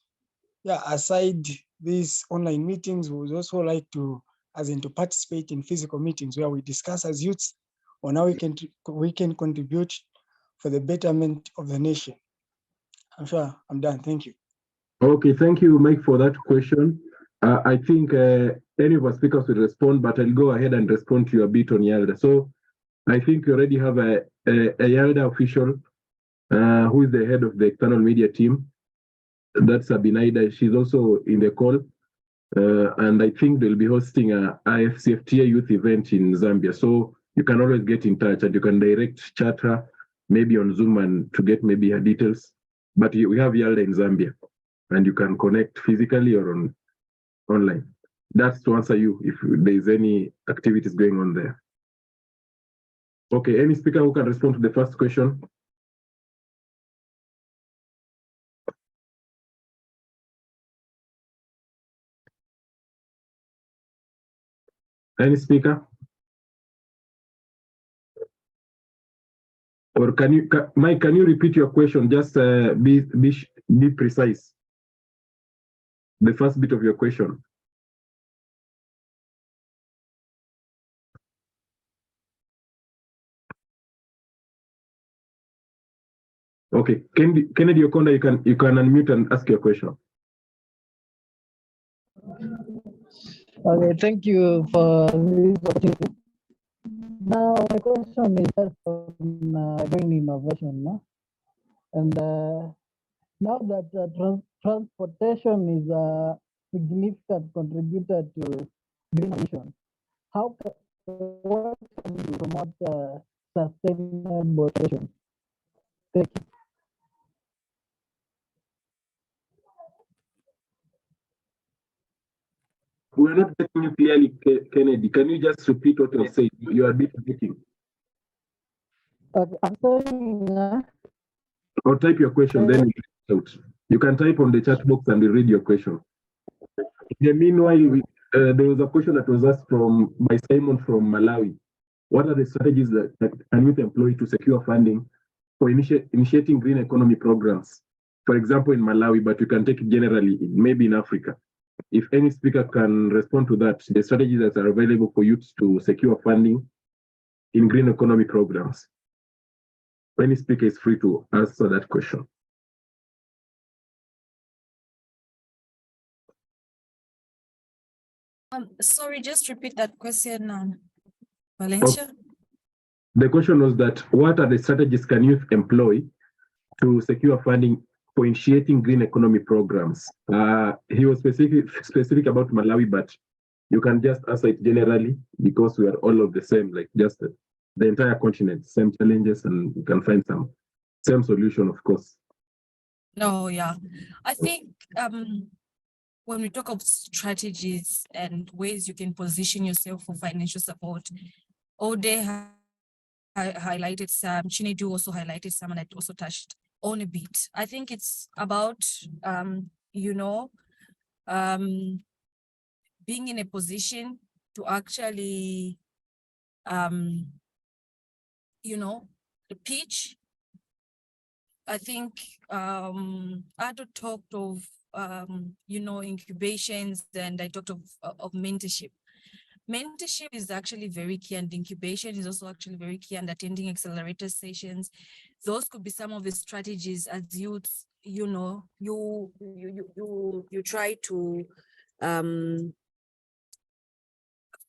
yeah, aside these online meetings, we would also like to, to participate in physical meetings where we discuss as youths on how we can contribute for the betterment of the nation. I'm sure I'm done. Thank you. Okay, thank you, Mike, for that question. I think any of our speakers will respond, but I'll go ahead and respond to you a bit on YALDA. So I think you already have a YALDA official who is the head of the external media team. That's Abinaida. She's also in the call. And I think they'll be hosting a IFCFTA youth event in Zambia. So you can always get in touch and you can direct chat her maybe on Zoom and to get maybe her details. But we have YALDA in Zambia and you can connect physically or online. That's to answer you if there's any activities going on there. Okay, any speaker who can respond to the first question? Any speaker? Or can you, Mike, can you repeat your question? Just be precise. The first bit of your question. Okay, Kennedy Okonda, you can unmute and ask your question. Okay, thank you for this opportunity. Now, my question is just on green innovation, no? And now that transportation is a significant contributor to green emissions, what can we promote sustainable solutions? Thank you. We're not getting you clearly, Kennedy. Can you just repeat what you said? You are a bit repeating. Okay, I'm saying. Or type your question, then you read out. You can type on the chat box and we read your question. In the meanwhile, there was a question that was asked by Simon from Malawi. What are the strategies that can youth employ to secure funding for initiating green economy programs? For example, in Malawi, but you can take it generally, maybe in Africa. If any speaker can respond to that, the strategies that are available for youth to secure funding in green economy programs. Any speaker is free to answer that question. Sorry, just repeat that question, Valencia. Okay. The question was that what are the strategies can youth employ to secure funding for initiating green economy programs? He was specific about Malawi, but you can just answer it generally because we are all of the same, like just the entire continent, same challenges, and you can find some same solution, of course. No, yeah. I think when we talk of strategies and ways you can position yourself for financial support, Ode highlighted some, Chinedu also highlighted some, and I also touched on a bit. I think it's about, being in a position to actually, pitch. I think Ado talked of, incubations, and I talked of mentorship. Mentorship is actually very key, and incubation is also actually very key, and attending accelerator sessions. those could be some of the strategies as youths, you know, you try to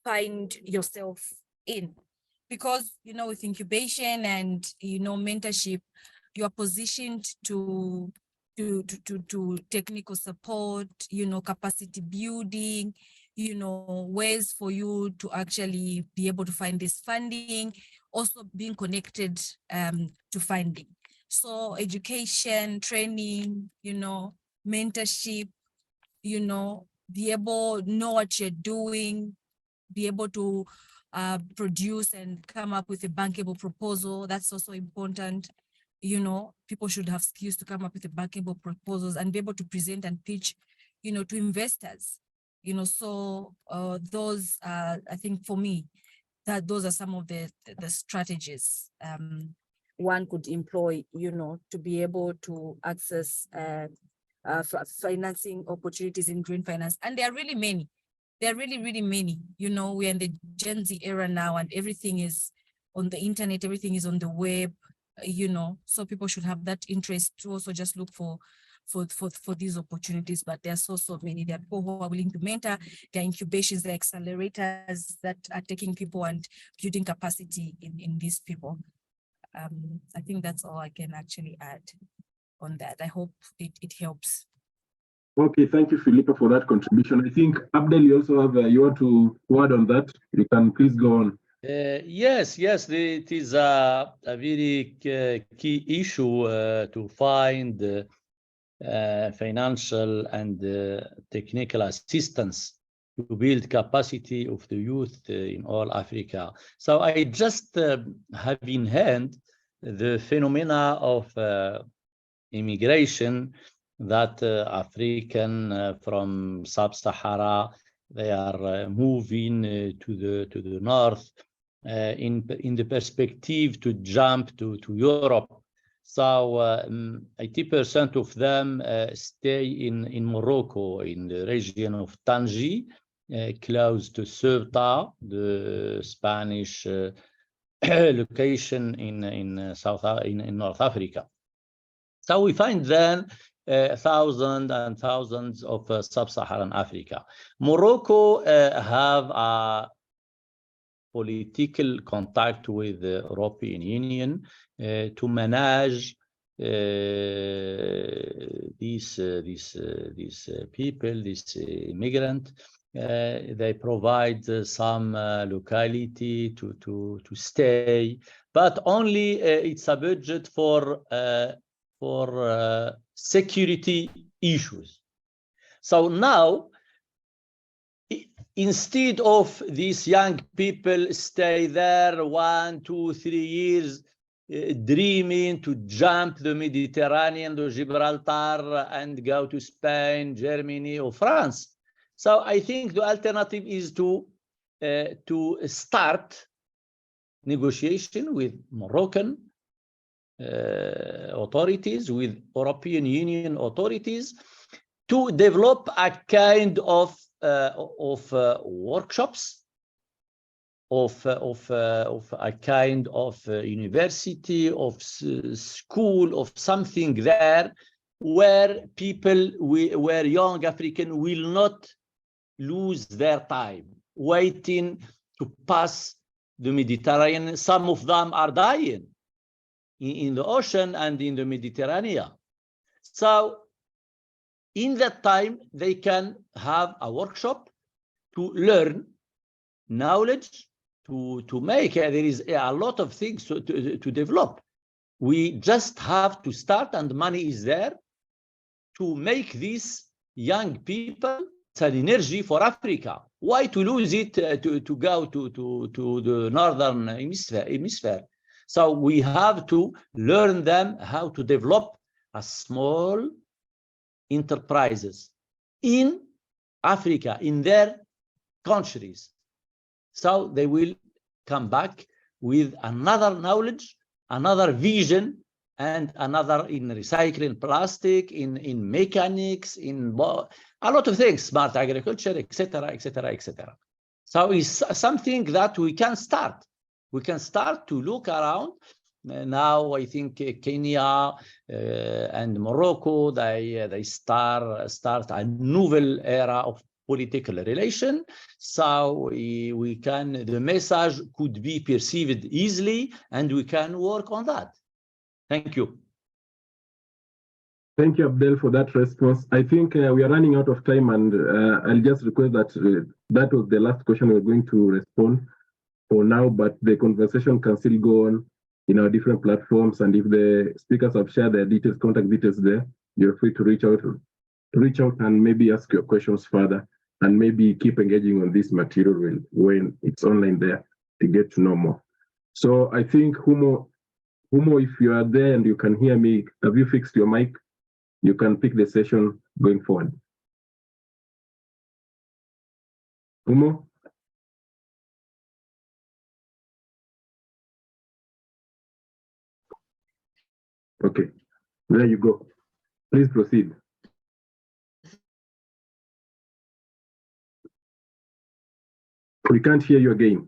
find yourself in, because, you know, with incubation and, you know, mentorship, you are positioned to technical support, you know, capacity building, you know, ways for you to actually be able to find this funding, also being connected to funding. So education, training, you know, mentorship, you know, be able to know what you're doing, be able to produce and come up with a bankable proposal. That's also important. You know, people should have skills to come up with a bankable proposals and be able to present and pitch, you know, to investors. You know, so those, I think for me, that those are some of the strategies one could employ, you know, to be able to access financing opportunities in green finance. And there are really many. There are really, really many. You know, we're in the Gen Z era now, and everything is on the internet, everything is on the web, you know, so people should have that interest to also just look for these opportunities. But there are so many. There are people who are willing to mentor, there are incubations, there are accelerators that are taking people and building capacity in these people. I think that's all I can actually add on that. I hope it helps. Okay, thank you, Philippa, for that contribution. I think, Abdel, you also have, you want to add on that? You can please go on. Yes, it is a very key issue to find financial and technical assistance to build capacity of the youth in all Africa. So I just have in hand the phenomena of immigration that African from sub-Sahara, they are moving to the north in the perspective to jump to Europe. So 80% of them stay in Morocco, in the region of Tangier, close to Ceuta, the Spanish location in North Africa. So we find then thousands and thousands of sub-Saharan Africa. Morocco have a political contact with the European Union to manage these people, these immigrants. They provide some locality to stay, but only it's a budget for security issues. So now, instead of these young people stay there 1, 2, 3 years, dreaming to jump the Mediterranean to Gibraltar and go to Spain, Germany, or France. So I think the alternative is to start negotiation with Moroccan authorities, with European Union authorities, to develop a kind of workshops, of a kind of university, of school, of something there, where people, where young African will not lose their time waiting to pass the Mediterranean. Some of them are dying in the ocean and in the Mediterranean. So in that time, they can have a workshop to learn knowledge, to make. There is a lot of things to develop. We just have to start, and money is there to make these young people an energy for Africa. Why to lose it to go to the northern hemisphere? So we have to learn them how to develop a small enterprises in Africa, in their countries. So they will come back with another knowledge, another vision, and another in recycling plastic, in mechanics, in a lot of things, smart agriculture, etc., etc., etc. So it's something that we can start. We can start to look around Now I think Kenya and Morocco, they start a novel era of political relation. So we can, the message could be perceived easily, and we can work on that. Thank you. Thank you, Abdel, for that response. I think we are running out of time, and I'll just request that that was the last question we're going to respond for now, but the conversation can still go on in our different platforms. And if the speakers have shared their details, contact details there, you're free to reach out and maybe ask your questions further, and maybe keep engaging on this material when it's online there to get to know more. So I think Humo, if you are there and you can hear me, have you fixed your mic? You can pick the session going forward. Humo? Okay, there you go. Please proceed. We can't hear you again.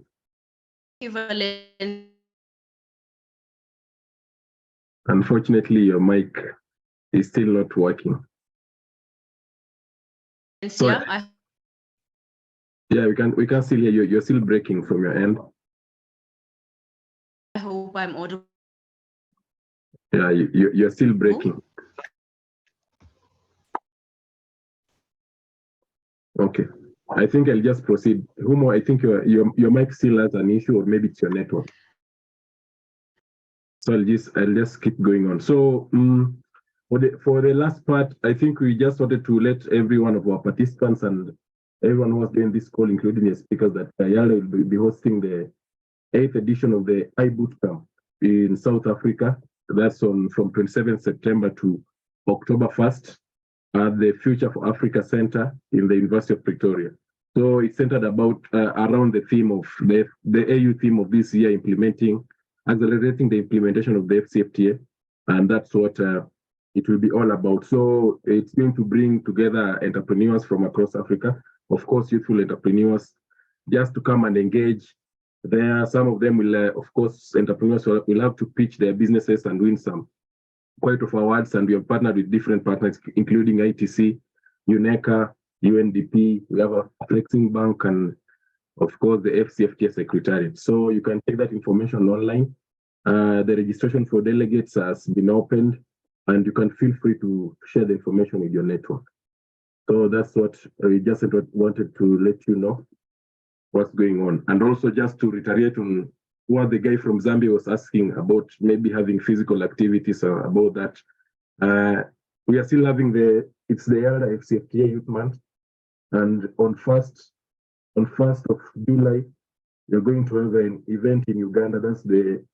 Unfortunately, your mic is still not working. So, yeah, we can still hear you. You're still breaking from your end. I hope I'm audible. Yeah, you're still breaking. Okay, I think I'll just proceed. Humo, I think your mic still has an issue, or maybe it's your network. So I'll just keep going on. So for the last part, I think we just wanted to let every one of our participants and everyone who was doing this call, including the speakers, that Yala will be hosting the 8th edition of the iBootcamp in South Africa. That's from 27th September to October 1st at the Future for Africa Center in the University of Pretoria. So it's centered about around the theme of the AU theme of this year, accelerating the implementation of the FCFTA, and that's what it will be all about. So it's going to bring together entrepreneurs from across Africa, of course, youthful entrepreneurs, just to come and engage. There, some of them will, of course, entrepreneurs will have to pitch their businesses and win some quite of awards, and we have partnered with different partners, including ITC, UNECA, UNDP, we have a Flexing Bank, and of course, the FCFTA Secretariat. So you can take that information online. The registration for delegates has been opened, and you can feel free to share the information with your network. So that's what we just wanted to let you know what's going on. And also just to reiterate on what the guy from Zambia was asking about, maybe having physical activities about that. We are still having it's the Elder FCFTA Youth Month, and on 1st of July, you're going to have an event in Uganda. That's the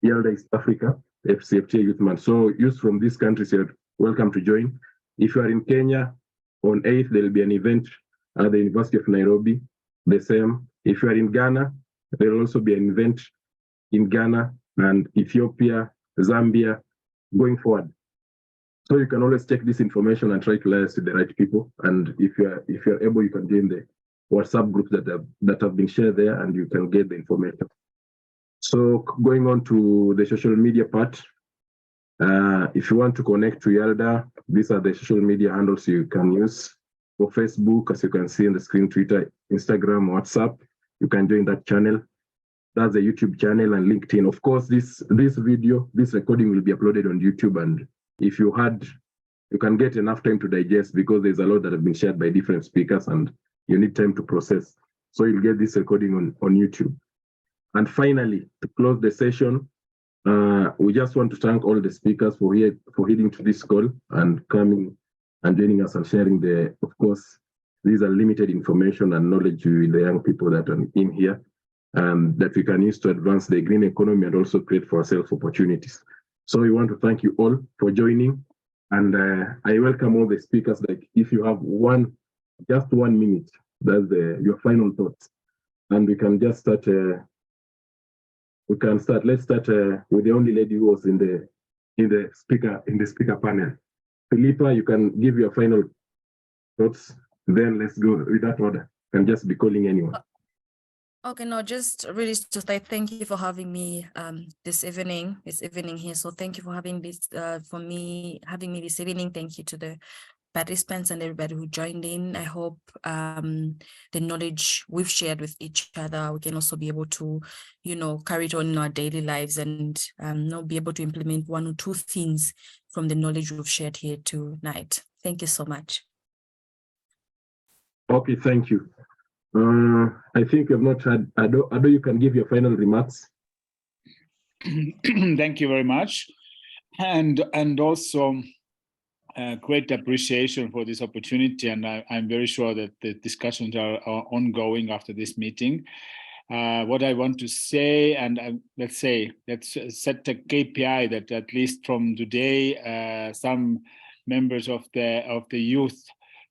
Elder East Africa FCFTA Youth Month. So youth from these countries, you're welcome to join. If you are in Kenya, on 8th, there will be an event at the University of Nairobi, the same. If you are in Ghana, there will also be an event in Ghana and Ethiopia, Zambia, going forward. So you can always check this information and try to liaise with the right people. And if you're able, you can join the WhatsApp groups that have been shared there, and you can get the information. So going on to the social media part, if you want to connect to Yalda, these are the social media handles you can use. For Facebook, as you can see on the screen, Twitter, Instagram, WhatsApp, you can join that channel. That's the YouTube channel, and LinkedIn. Of course, this recording will be uploaded on YouTube, and if you can get enough time to digest, because there's a lot that have been shared by different speakers and you need time to process. So you'll get this recording on YouTube. And finally, to close the session, we just want to thank all the speakers for heading to this call and coming and joining us and sharing of course, these are limited information and knowledge with the young people that are in here, that we can use to advance the green economy and also create for ourselves opportunities. So we want to thank you all for joining, and I welcome all the speakers. Like, if you have just 1 minute, that's your final thoughts, and we can just start. Let's start with the only lady who was in the speaker panel. Philippa, you can give your final thoughts. Then let's go with that order. You can just be calling anyone. Okay, no, just really to say thank you for having me this evening here. So thank you for having this having me this evening. Thank you to the participants and everybody who joined in. I hope the knowledge we've shared with each other, we can also be able to, carry it on in our daily lives and be able to implement one or two things from the knowledge we've shared here tonight. Thank you so much. Okay, thank you. I think we have not had Ado, you can give your final remarks. Thank you very much. And also great appreciation for this opportunity. And I'm very sure that the discussions are ongoing after this meeting. What I want to say, and let's set a KPI that at least from today, some members of the youth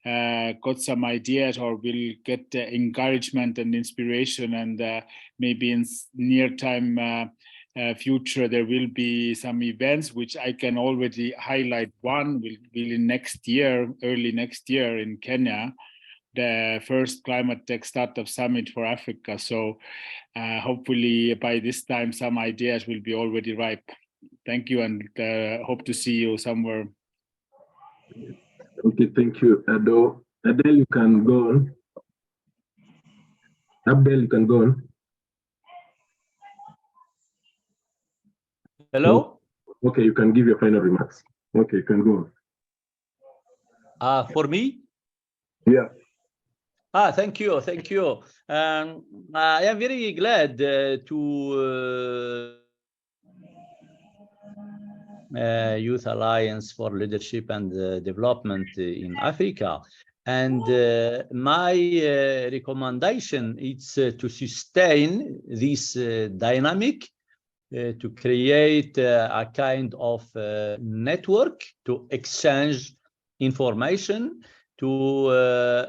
got some ideas or will get encouragement and inspiration, and maybe in near time future there will be some events which I can already highlight. One will be early next year in Kenya, the first climate tech startup summit for Africa. So hopefully by this time some ideas will be already ripe. Thank you, and hope to see you somewhere. Okay, thank you, Ado. Adele, you can go on. Abdel, you can go on. Hello? Okay, you can give your final remarks. Okay, you can go on. For me? Yeah. Thank you. I am very glad to Youth Alliance for Leadership and Development in Africa. And my recommendation is to sustain this dynamic, to create a kind of network to exchange information, to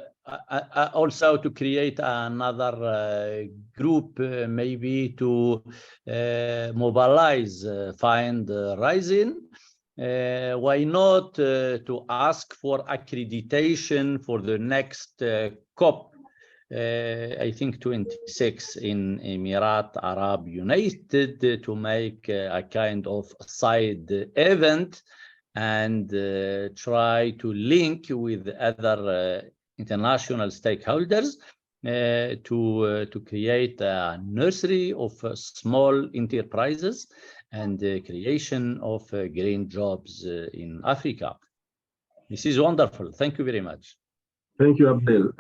also to create another group, maybe to mobilize fundraising. Why not to ask for accreditation for the next COP, I think 26 in Emirat Arab United, to make a kind of side event and try to link with other international stakeholders to create a nursery of small enterprises and the creation of green jobs in Africa. This is wonderful. Thank you very much. Thank you, Abdel.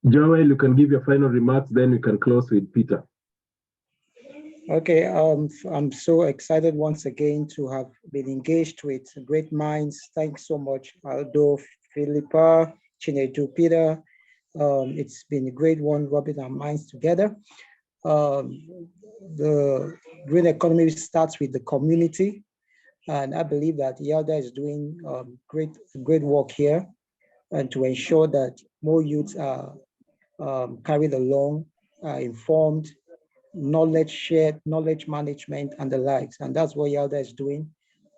Joel, you can give your final remarks, then you can close with Peter. Okay, I'm so excited once again to have been engaged with great minds. Thanks so much, Aldo, Philippa, Chinedu, Peter. It's been a great one rubbing our minds together. The green economy starts with the community, and I believe that YALDA is doing great work here, and to ensure that more youths are carried along, informed, knowledge shared, knowledge management, and the likes. And that's what YALDA is doing.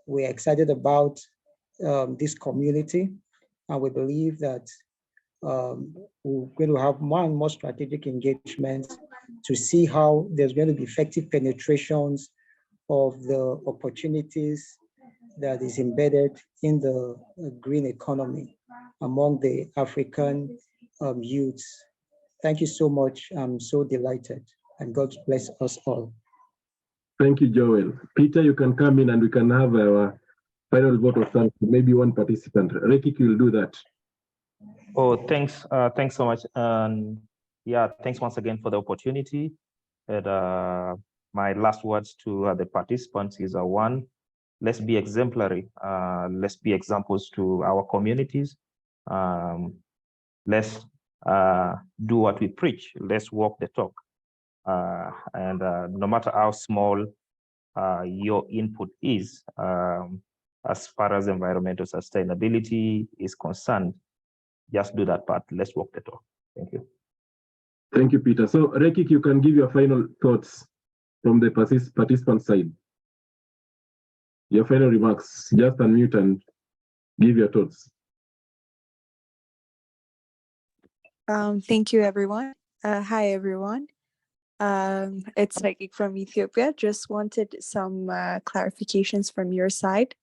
We're excited about this community, and we believe that we're going to have more and more strategic engagement to see how there's going to be effective penetrations of the opportunities that is embedded in the green economy among the African youths. Thank you so much. I'm so delighted, and God bless us all. Thank you, Joel. Peter, you can come in and we can have our final vote of thanks. Maybe one participant. Rekik will do that. Oh, thanks. Thanks so much. Yeah, thanks once again for the opportunity. And my last words to the participants is one, let's be exemplary. Let's be examples to our communities. Let's do what we preach. Let's walk the talk. And no matter how small your input is, as far as environmental sustainability is concerned, just do that part. Let's walk the talk. Thank you. Thank you, Peter. So, Rekik, you can give your final thoughts from the participant side. Your final remarks. Just unmute and give your thoughts. Thank you, everyone. Hi, everyone. It's Psychic from Ethiopia. Just wanted some clarifications from your side.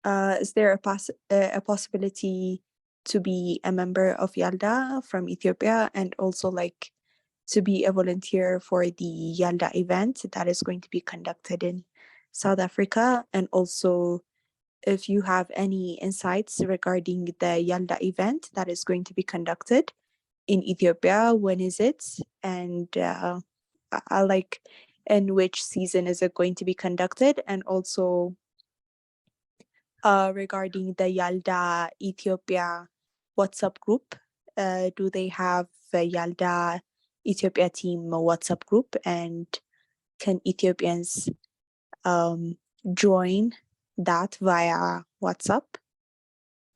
Is there a possibility to be a member of Yalda from Ethiopia and also like to be a volunteer for the Yalda event that is going to be conducted in South Africa? And also if you have any insights regarding the Yalda event that is going to be conducted in Ethiopia, when is it? And like in which season is it going to be conducted? And also regarding the Yalda Ethiopia WhatsApp group, do they have a Yalda Ethiopia team WhatsApp group, and can Ethiopians join that via WhatsApp?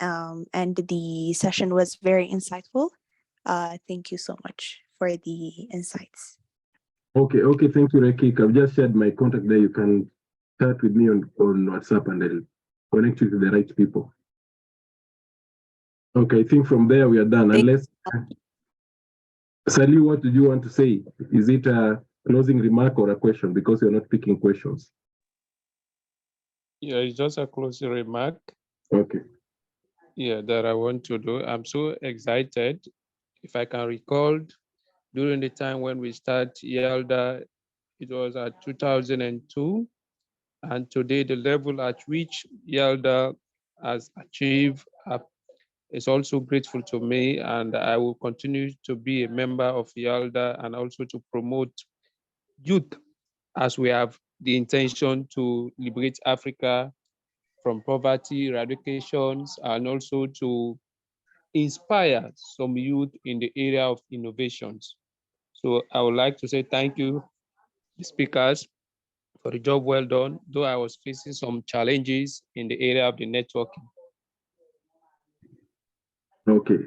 And the session was very insightful. Thank you so much for the insights. Okay, thank you, Rekik. I've just shared my contact there. You can chat with me on WhatsApp and I'll connect you to the right people. Okay, I think from there we are done. Unless, Sally, what did you want to say? Is it a closing remark or a question? Because you're not picking questions. Yeah, it's just a closing remark. Okay. Yeah, that I want to do. I'm so excited. If I can recall, during the time when we start Yalda, it was at 2002. And today the level at which Yalda has achieved is also grateful to me, and I will continue to be a member of Yalda and also to promote youth as we have the intention to liberate Africa from poverty, eradications, and also to inspire some youth in the area of innovations. So I would like to say thank you, the speakers, for the job well done, though I was facing some challenges in the area of the networking. Okay,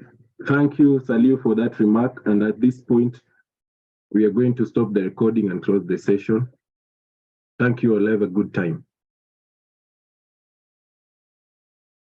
thank you, Saliu, for that remark. And at this point, we are going to stop the recording and close the session. Thank you all. Have a good time.